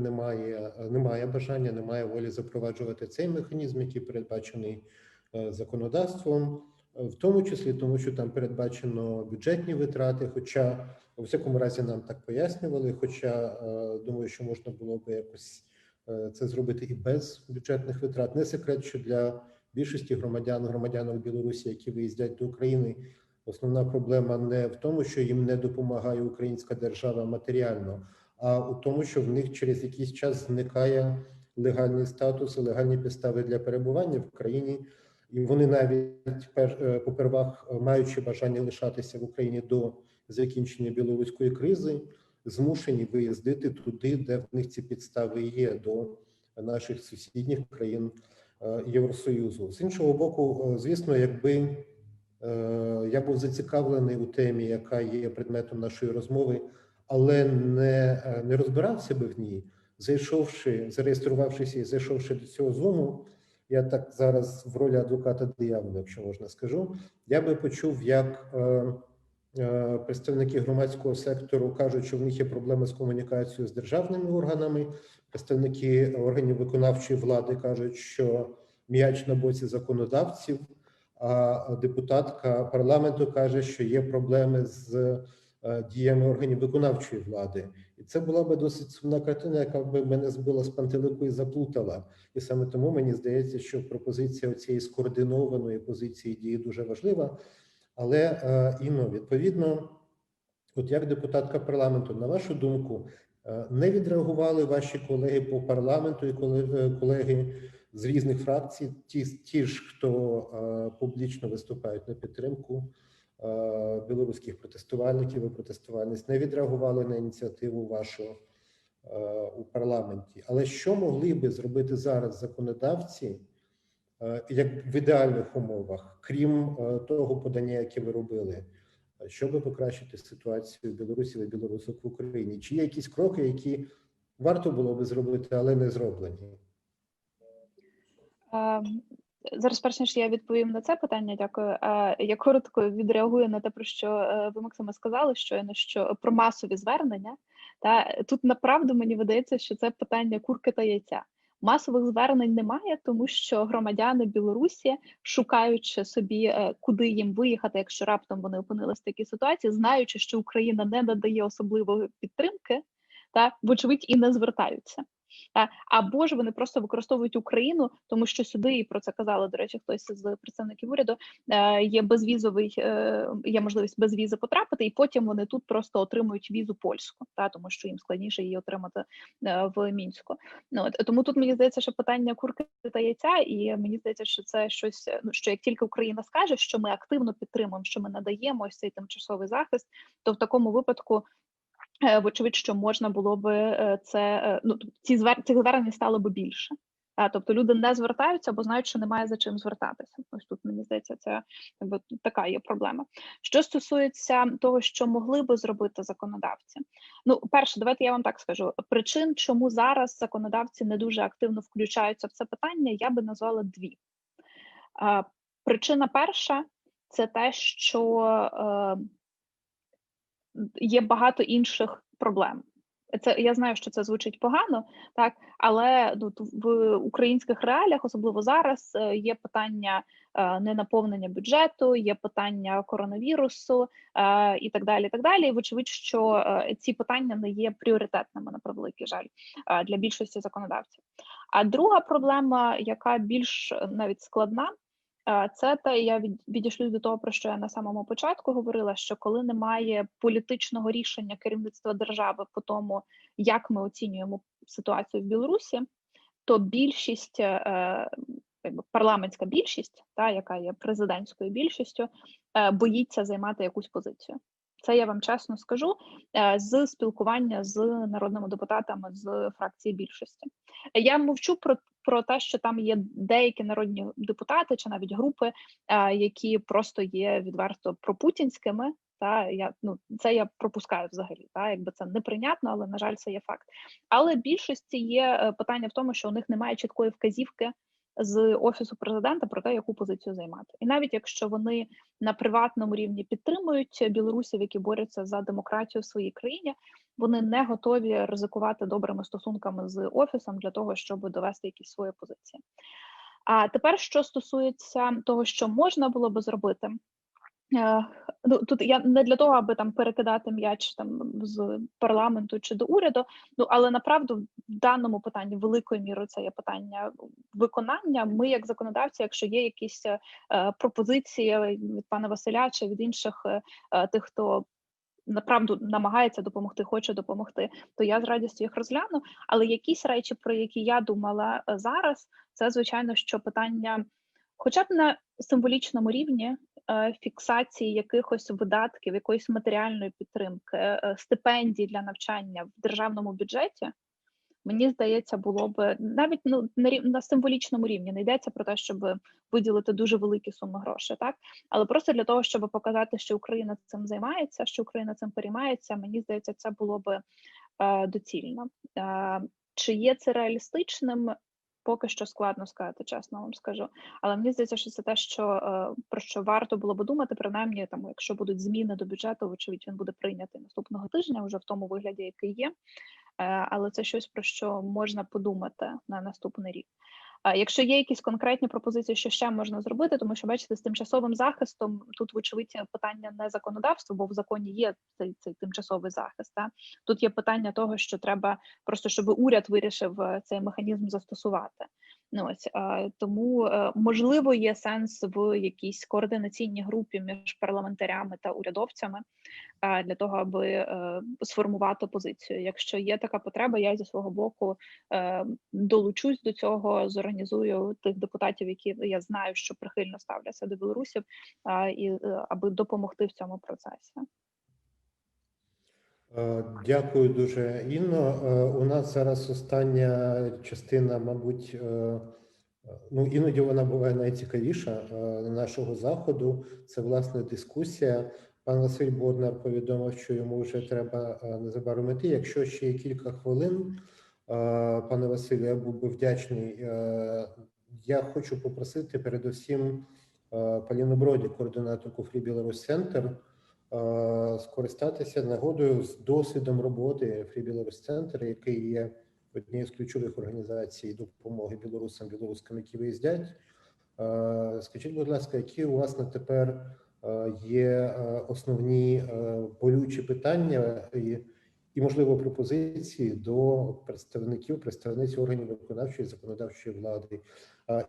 немає бажання, немає волі запроваджувати цей механізм, який передбачений законодавством, в тому числі тому, що там передбачено бюджетні витрати, хоча, у всякому разі, нам так пояснювали, хоча, думаю, що можна було би якось це зробити і без бюджетних витрат. Не секрет, що для більшості громадянок Білорусі, які виїздять до України, основна проблема не в тому, що їм не допомагає українська держава матеріально, а у тому, що в них через якийсь час зникає легальний статус і легальні підстави для перебування в країні. І вони навіть попервах, маючи бажання лишатися в Україні до закінчення білоруської кризи, змушені виїздити туди, де в них ці підстави є, до наших сусідніх країн Євросоюзу. З іншого боку, звісно, якби я був зацікавлений у темі, яка є предметом нашої розмови, але не розбирався би в ній, зареєструвавшися і зайшовши до цього Зуму, я так зараз в ролі адвоката диявола, якщо можна скажу, я би почув, як представники громадського сектору кажуть, що в них є проблеми з комунікацією з державними органами, представники органів виконавчої влади кажуть, що м'яч на боці законодавців, а депутатка парламенту каже, що є проблеми з діями органів виконавчої влади. І це була би досить сумна картина, яка б мене збила з пантелику і заплутала. І саме тому мені здається, що пропозиція цієї скоординованої позиції дії дуже важлива. Але, Інно, відповідно, от як депутатка парламенту, на вашу думку, не відреагували ваші колеги по парламенту і колеги з різних фракцій, ті ж, хто публічно виступають на підтримку білоруських протестувальників і протестувальниць, не відреагували на ініціативу вашу у парламенті. Але що могли би зробити зараз законодавці, як в ідеальних умовах, крім того подання, яке ви робили, щоб покращити ситуацію білорусів і білорусок в Україні? Чи є якісь кроки, які варто було би зробити, але не зроблені? Зараз, перш ніж я відповім на це питання, дякую. Я коротко відреагую на те, про що ви, Максиме, сказали щойно, що про масові звернення. Та тут направду мені видається, що це питання курки та яйця. Масових звернень немає, тому що громадяни Білорусі, шукаючи собі, куди їм виїхати, якщо раптом вони опинилися в такій ситуації, знаючи, що Україна не надає особливої підтримки, та вочевидь і не звертаються. Або ж вони просто використовують Україну, тому що сюди, і про це казали, до речі, хтось з представників уряду, є можливість без візи потрапити, і потім вони тут просто отримують візу польську, тому що їм складніше її отримати в Мінську. Тому тут мені здається, що питання курки та яйця, і мені здається, що це щось, що як тільки Україна скаже, що ми активно підтримуємо, що ми надаємо ось цей тимчасовий захист, то в такому випадку вочевидь, що можна було би цих звернень стало би більше. Тобто люди не звертаються, бо знають, що немає за чим звертатися. Ось тут, мені здається, це така є проблема. Що стосується того, що могли би зробити законодавці. Перше, давайте я вам так скажу. Причин, чому зараз законодавці не дуже активно включаються в це питання, я би назвала дві. Причина перша – це те, що є багато інших проблем. Я знаю, що це звучить погано, так, але в українських реаліях, особливо зараз, є питання ненаповнення бюджету, є питання коронавірусу і так далі. І вочевидь, що ці питання не є пріоритетними, на превеликий жаль, для більшості законодавців. А друга проблема, яка більш навіть складна, це те, я відійшлю до того, про що я на самому початку говорила, що коли немає політичного рішення керівництва держави по тому, як ми оцінюємо ситуацію в Білорусі, то більшість, парламентська більшість, яка є президентською більшістю, боїться займати якусь позицію. Це я вам чесно скажу з спілкування з народними депутатами з фракції більшості. Я мовчу про те, що там є деякі народні депутати чи навіть групи, які просто є відверто пропутінськими. Це я пропускаю взагалі. Якби це неприйнятно, але, на жаль, це є факт. Але більшості є питання в тому, що у них немає чіткої вказівки з Офісу президента про те, яку позицію займати. І навіть якщо вони на приватному рівні підтримують білорусів, які борються за демократію в своїй країні, вони не готові ризикувати добрими стосунками з Офісом для того, щоб довести якісь свої позиції. А тепер, що стосується того, що можна було би зробити, тут я не для того, аби там перекидати м'яч там з парламенту чи до уряду, але направду в даному питанні великою мірою це є питання виконання. Ми, як законодавці, якщо є якісь пропозиції від пана Василя чи від інших тих, хто направду намагається допомогти, хоче допомогти, то я з радістю їх розгляну. Але якісь речі, про які я думала зараз, це, звичайно, що питання, хоча б на символічному рівні, фіксації якихось видатків, якоїсь матеріальної підтримки, стипендій для навчання в державному бюджеті, мені здається, було б навіть на символічному рівні. Не йдеться про те, щоб виділити дуже великі суми грошей, так? Але просто для того, щоб показати, що Україна цим займається, що Україна цим переймається, мені здається, це було б доцільно. Чи є це реалістичним? поки що складно сказати, чесно вам скажу. Але мені здається, що це те, про що варто було би думати, принаймні, там, якщо будуть зміни до бюджету, вочевидь, він буде прийнятий наступного тижня, вже в тому вигляді, який є. Але це щось, про що можна подумати на наступний рік. Якщо є якісь конкретні пропозиції, що ще можна зробити, тому що, бачите, з тимчасовим захистом тут, вочевидь, питання не законодавства, бо в законі є цей тимчасовий захист. Тут є питання того, що треба просто, щоб уряд вирішив цей механізм застосувати. Тому, можливо, є сенс в якійсь координаційній групі між парламентарями та урядовцями для того, аби сформувати позицію. Якщо є така потреба, я зі свого боку долучусь до цього, зорганізую тих депутатів, які я знаю, що прихильно ставляться до білорусів, аби допомогти в цьому процесі. Дякую дуже, Інно. У нас зараз остання частина, мабуть, іноді вона буває найцікавіша нашого заходу. Це, власне, дискусія. Пан Василь Боднар повідомив, що йому вже треба незабаром іти. Якщо ще є кілька хвилин, пане Василю, я був би вдячний. Я хочу попросити передусім Поліну Броді, координаторку Free Belarus Center, скористатися нагодою з досвідом роботи Free Belarus Center, який є однією з ключових організацій допомоги білорусам, білоруськам, які виїздять. Скажіть, будь ласка, які у вас на тепер є основні болючі питання і, можливо, пропозиції до представниць органів виконавчої і законодавчої влади?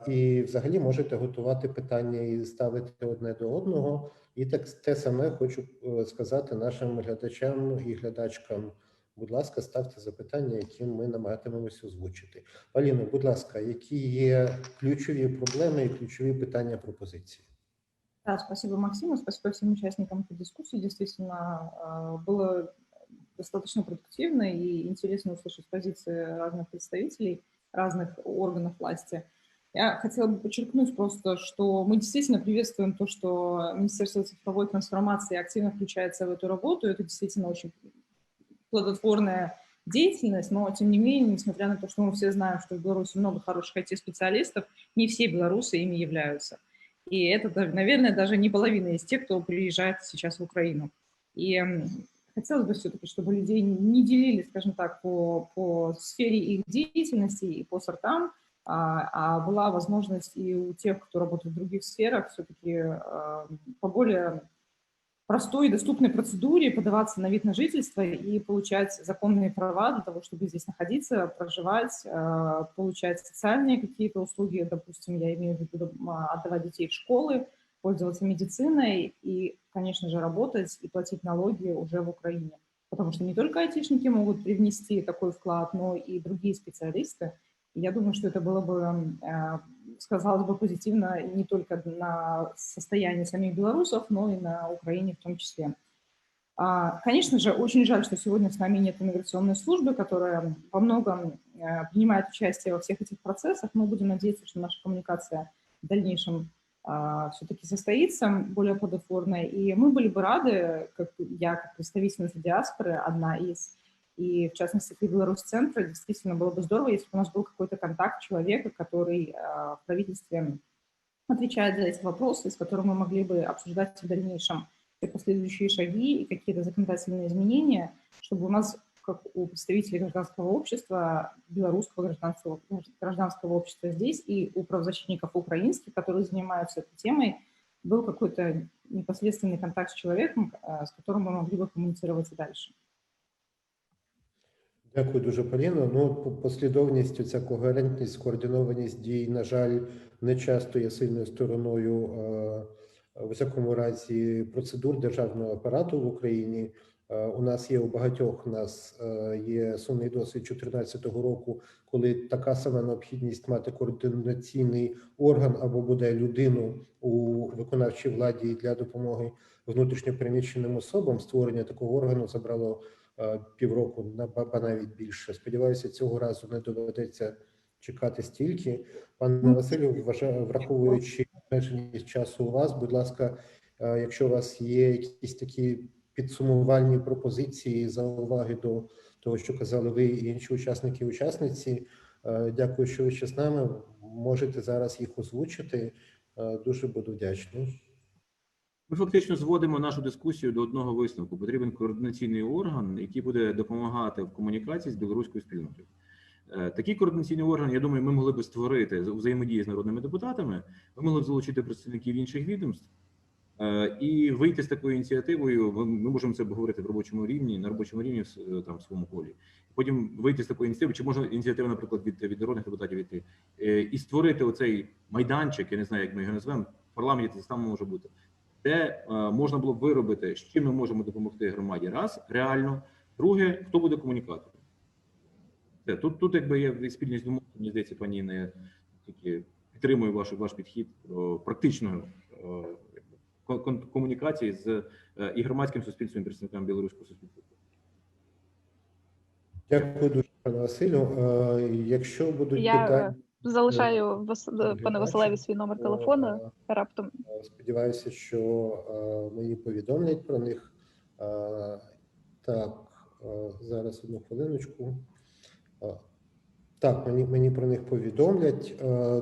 І взагалі можете готувати питання і ставити одне до одного. І те саме хочу сказати нашим глядачам і глядачкам. Будь ласка, ставте запитання, які ми намагатимемося озвучити. Поліно, будь ласка, які є ключові проблеми і ключові питання пропозиції? Да, спасибо Максиму, спасибо всем участникам этой дискуссии. Действительно, было достаточно продуктивно и интересно услышать позиции разных представителей, разных органов власти. Я хотела бы подчеркнуть просто, что мы действительно приветствуем то, что Министерство цифровой трансформации активно включается в эту работу. Это действительно очень плодотворная деятельность, но тем не менее, несмотря на то, что мы все знаем, что в Беларуси много хороших IT-специалистов, не все белорусы ими являются. И это, наверное, даже не половина из тех, кто приезжает сейчас в Украину. И хотелось бы все-таки, чтобы людей не делили, скажем так, по сфере их деятельности и по сортам, а была возможность и у тех, кто работает в других сферах, все-таки по более простой и доступной процедуре подаваться на вид на жительство и получать законные права для того, чтобы здесь находиться, проживать, получать социальные какие-то услуги, допустим, я имею в виду отдавать детей в школы, пользоваться медициной и, конечно же, работать и платить налоги уже в Украине. Потому что не только айтишники могут привнести такой вклад, но и другие специалисты. И я думаю, что это было бы, сказалось бы позитивно не только на состоянии самих белорусов, но и на Украине в том числе. Конечно же, очень жаль, что сегодня с нами нет иммиграционной службы, которая во многом принимает участие во всех этих процессах. Мы будем надеяться, что наша коммуникация в дальнейшем все-таки состоится более плодотворной. И мы были бы рады, я как представительница диаспоры, одна из, и в частности Free Belarus Center, действительно было бы здорово, если бы у нас был какой-то контакт человека, который в правительстве отвечает за эти вопросы, с которым мы могли бы обсуждать в дальнейшем все последующие шаги и какие-то законодательные изменения, чтобы у нас, как у представителей гражданского общества, белорусского гражданского общества здесь и у правозащитников украинских, которые занимаются этой темой, был какой-то непосредственный контакт с человеком, с которым мы могли бы коммуницировать и дальше. Дякую дуже, Поліно. Послідовність, ця когерентність, скоординованість дій, на жаль, не часто є сильною стороною в усякому разі процедур державного апарату в Україні. У нас є, у багатьох нас є сумний досвід 2014 року, коли така сама необхідність мати координаційний орган або буде людину у виконавчій владі для допомоги внутрішньопереміщеним особам. Створення такого органу забрало півроку, або навіть більше. Сподіваюся, цього разу не доведеться чекати стільки. Пане Василю, враховуючи обмеженість часу у вас, будь ласка, якщо у вас є якісь такі підсумувальні пропозиції, зауваги до того, що казали ви і інші учасники і учасниці, Дякую, що ви ще з нами. Можете зараз їх озвучити. Дуже буду вдячний. Ми фактично зводимо нашу дискусію до одного висновку. Потрібен координаційний орган, який буде допомагати в комунікації з білоруською спільнотою. Такий координаційний орган, я думаю, ми могли б створити у взаємодії з народними депутатами, ми могли б залучити представників інших відомств і вийти з такою ініціативою. Ми можемо це обговорити в робочому рівні, на робочому рівні там в своєму колі. Потім вийти з такої ініціативи, чи можна ініціатива, наприклад, від народних депутатів іти, і створити оцей майданчик, я не знаю, як ми його назвемо, в парламенті це саме може бути, де можна було б виробити, з чим ми можемо допомогти громаді, раз, реально, друге, хто буде комунікатором. Тут якби є спільність думок, мені здається, пані Інна, тільки підтримую ваш підхід до практичної комунікації з і громадським суспільством, і представниками білоруського суспільства. Дякую дуже, пане Василю. Якщо будуть питання... Залишаю пане Василеві свій номер телефону раптом. Сподіваюся, що мені повідомлять про них. Так, зараз одну хвилиночку. Так, мені про них повідомлять.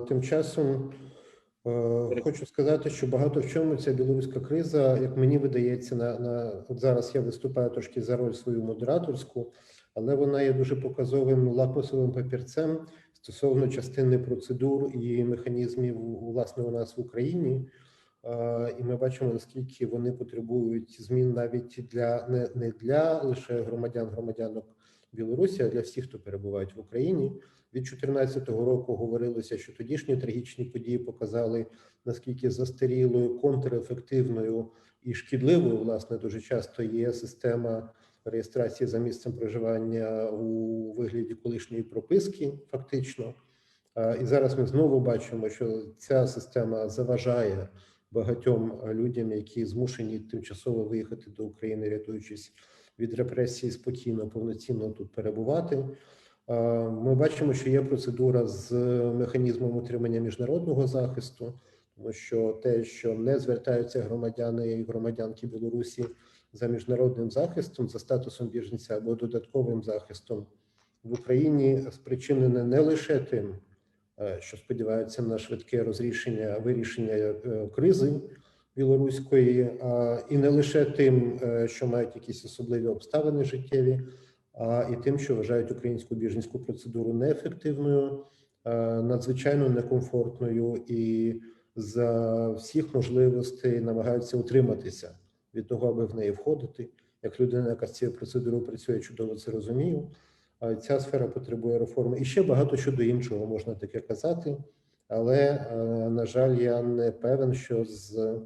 Тим часом хочу сказати, що багато в чому ця білоруська криза, як мені видається, от зараз я виступаю трошки за роль свою модераторську, але вона є дуже показовим лакмусовим папірцем стосовно частини процедур і механізмів, власне, у нас в Україні. І ми бачимо, наскільки вони потребують змін навіть не для лише громадянок Білорусі, а для всіх, хто перебувають в Україні. Від 2014 року говорилося, що тодішні трагічні події показали, наскільки застарілою, контрефективною і шкідливою, власне, дуже часто є система реєстрації за місцем проживання у вигляді колишньої прописки, фактично. І зараз ми знову бачимо, що ця система заважає багатьом людям, які змушені тимчасово виїхати до України, рятуючись від репресій, спокійно, повноцінно тут перебувати. Ми бачимо, що є процедура з механізмом утримання міжнародного захисту, тому що те, що не звертаються громадяни і громадянки Білорусі за міжнародним захистом, за статусом біженця або додатковим захистом в Україні, спричинене не лише тим, що сподіваються на швидке вирішення кризи білоруської, і не лише тим, що мають якісь особливі обставини життєві, а і тим, що вважають українську біженську процедуру неефективною, надзвичайно некомфортною і за всіх можливостей намагаються утриматися від того, аби в неї входити. Як людина, яка з цією процедурою працює, чудово це розумію. Ця сфера потребує реформи. І ще багато щодо іншого можна таке казати, але, на жаль, я не певен, що з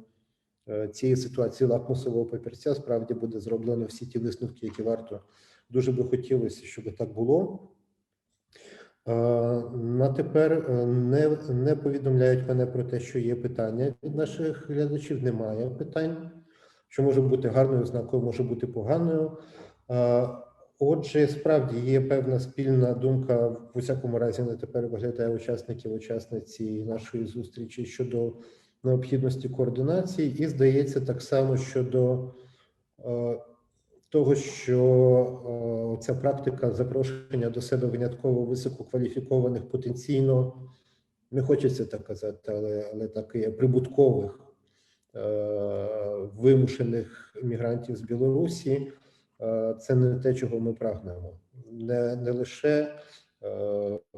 цієї ситуації лакмусового папірця справді буде зроблено всі ті висновки, які варто. Дуже би хотілося, щоб так було. На тепер не повідомляють мене про те, що є питання від наших глядачів. Немає питань, що може бути гарною ознакою, може бути поганою. Отже, справді є певна спільна думка, в усякому разі на тепер виглядає учасниці нашої зустрічі щодо необхідності координації, і здається так само щодо того, що ця практика запрошення до себе винятково висококваліфікованих, потенційно, не хочеться так казати, але так і є, прибуткових вимушених мігрантів з Білорусі, це не те, чого ми прагнемо. Не лише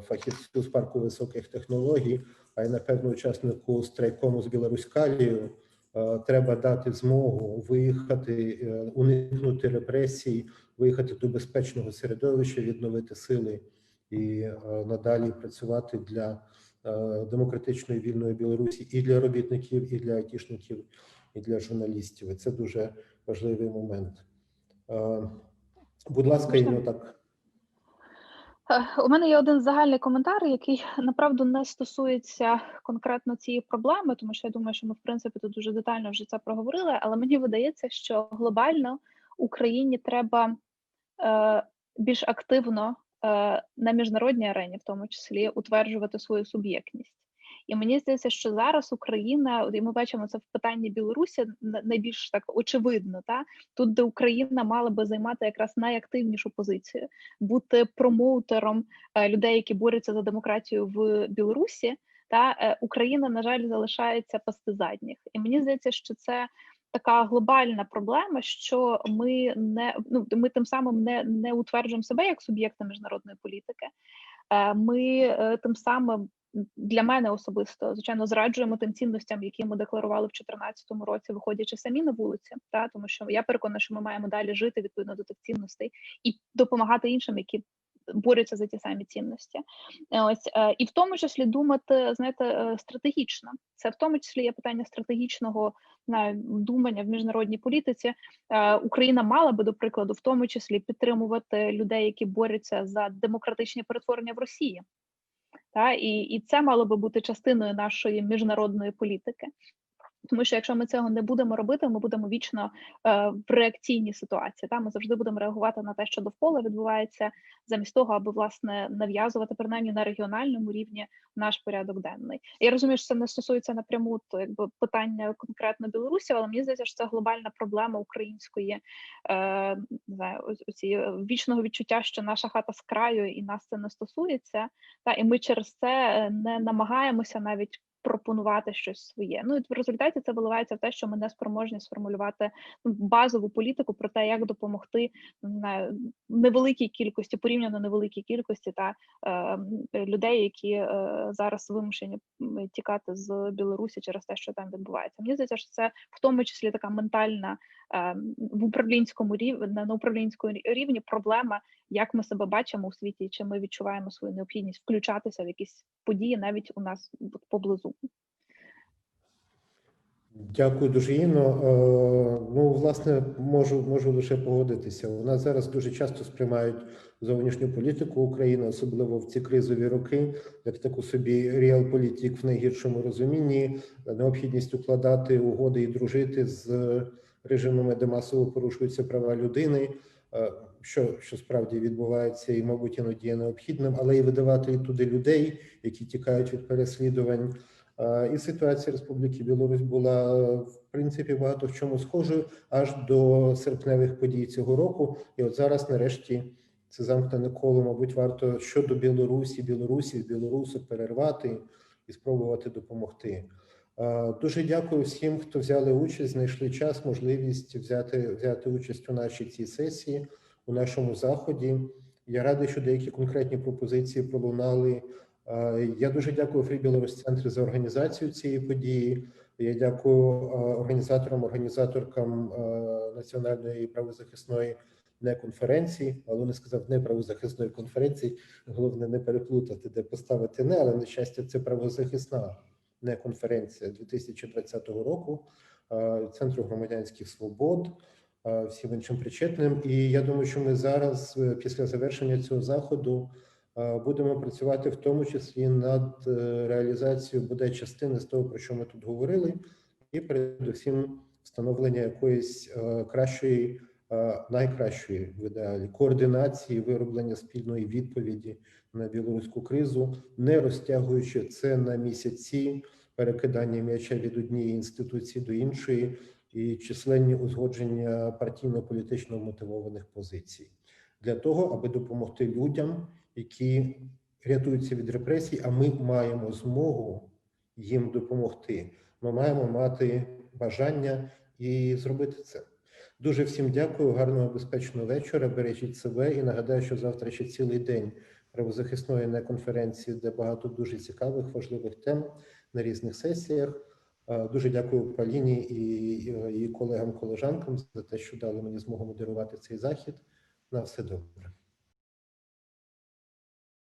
фахівцю з парку високих технологій, а й, напевно, учаснику страйкому з Білоруськалією треба дати змогу виїхати, уникнути репресій, виїхати до безпечного середовища, відновити сили і надалі працювати для демократичної вільної Білорусі і для робітників, і для айтішників, і для журналістів. І це дуже важливий момент. Будь ласка, Інно, так. У мене є один загальний коментар, який, направду, не стосується конкретно цієї проблеми, тому що я думаю, що ми, в принципі, тут дуже детально вже це проговорили, але мені видається, що глобально Україні треба більш активно на міжнародній арені, в тому числі, утверджувати свою суб'єктність. І мені здається, що зараз Україна, і ми бачимо це в питанні Білорусі найбільш так очевидно, тут, де Україна мала би займати якраз найактивнішу позицію, бути промоутером людей, які борються за демократію в Білорусі, Україна, на жаль, залишається пасти задніх. І мені здається, що це така глобальна проблема, що ми тим самим не утверджуємо себе як суб'єкта міжнародної політики. Ми тим самим, для мене особисто, звичайно, зраджуємо тим цінностям, які ми декларували в 2014 році, виходячи самі на вулиці, тому що я переконана, що ми маємо далі жити відповідно до тих цінностей і допомагати іншим, які борються за ті самі цінності. І в тому числі думати, знаєте, стратегічно. Це в тому числі є питання стратегічного думання в міжнародній політиці. Україна мала би, до прикладу, в тому числі підтримувати людей, які борються за демократичні перетворення в Росії. І це мало би бути частиною нашої міжнародної політики. Тому що якщо ми цього не будемо робити, ми будемо вічно в реакційній ситуації. Ми завжди будемо реагувати на те, що довкола відбувається, замість того, аби, власне, нав'язувати, принаймні, на регіональному рівні наш порядок денний. Я розумію, що це не стосується напряму питання конкретно Білорусі, але мені здається, що це глобальна проблема української, вічного відчуття, що наша хата з краю і нас це не стосується. І ми через це не намагаємося навіть пропонувати щось своє. І в результаті це виливається в те, що ми не спроможні сформулювати базову політику про те, як допомогти невеликій кількості, порівняно невеликій кількості людей, які зараз вимушені тікати з Білорусі через те, що там відбувається. Мені здається, що це в тому числі така ментальна в управлінському рівні, на управлінському рівні проблема, як ми себе бачимо у світі, чи ми відчуваємо свою необхідність включатися в якісь події навіть у нас поблизу. Дякую дуже, Інно. Власне, можу лише погодитися. У нас зараз дуже часто сприймають зовнішню політику України, особливо в ці кризові роки, як таку собі реалполітик в найгіршому розумінні, необхідність укладати угоди і дружити з режимами, де масово порушуються права людини, що справді відбувається і, мабуть, іноді є необхідним, але і видавати туди людей, які тікають від переслідувань. І ситуація Республіки Білорусь була, в принципі, багато в чому схожою аж до серпневих подій цього року. І от зараз, нарешті, це замкнене коло, мабуть, варто щодо білорусів перервати і спробувати допомогти. Дуже дякую всім, хто взяли участь, знайшли час, можливість взяти участь у нашій цій сесії, у нашому заході. Я радий, що деякі конкретні пропозиції пролунали. Я дуже дякую Free Belarus Center за організацію цієї події. Я дякую організаторкам Національної правозахисної конференції, але не сказав не правозахисної конференції, головне не переплутати, де поставити не, але, на щастя, це правозахисна конференція 2020 року, Центру громадянських свобод, всім іншим причетним. І я думаю, що ми зараз, після завершення цього заходу, будемо працювати в тому числі над реалізацією бодай частини з того, про що ми тут говорили, і передусім встановлення якоїсь кращої, найкращої в ідеалі координації, вироблення спільної відповіді на білоруську кризу, не розтягуючи це на місяці, перекидання м'яча від однієї інституції до іншої і численні узгодження партійно-політично мотивованих позицій. Для того, аби допомогти людям, які рятуються від репресій, а ми маємо змогу їм допомогти. Ми маємо мати бажання і зробити це. Дуже всім дякую, гарного, безпечного вечора, бережіть себе і нагадаю, що завтра ще цілий день правозахисної конференції, де багато дуже цікавих, важливих тем на різних сесіях. Дуже дякую Поліні і її колегам-колежанкам за те, що дали мені змогу модерувати цей захід. На все добре.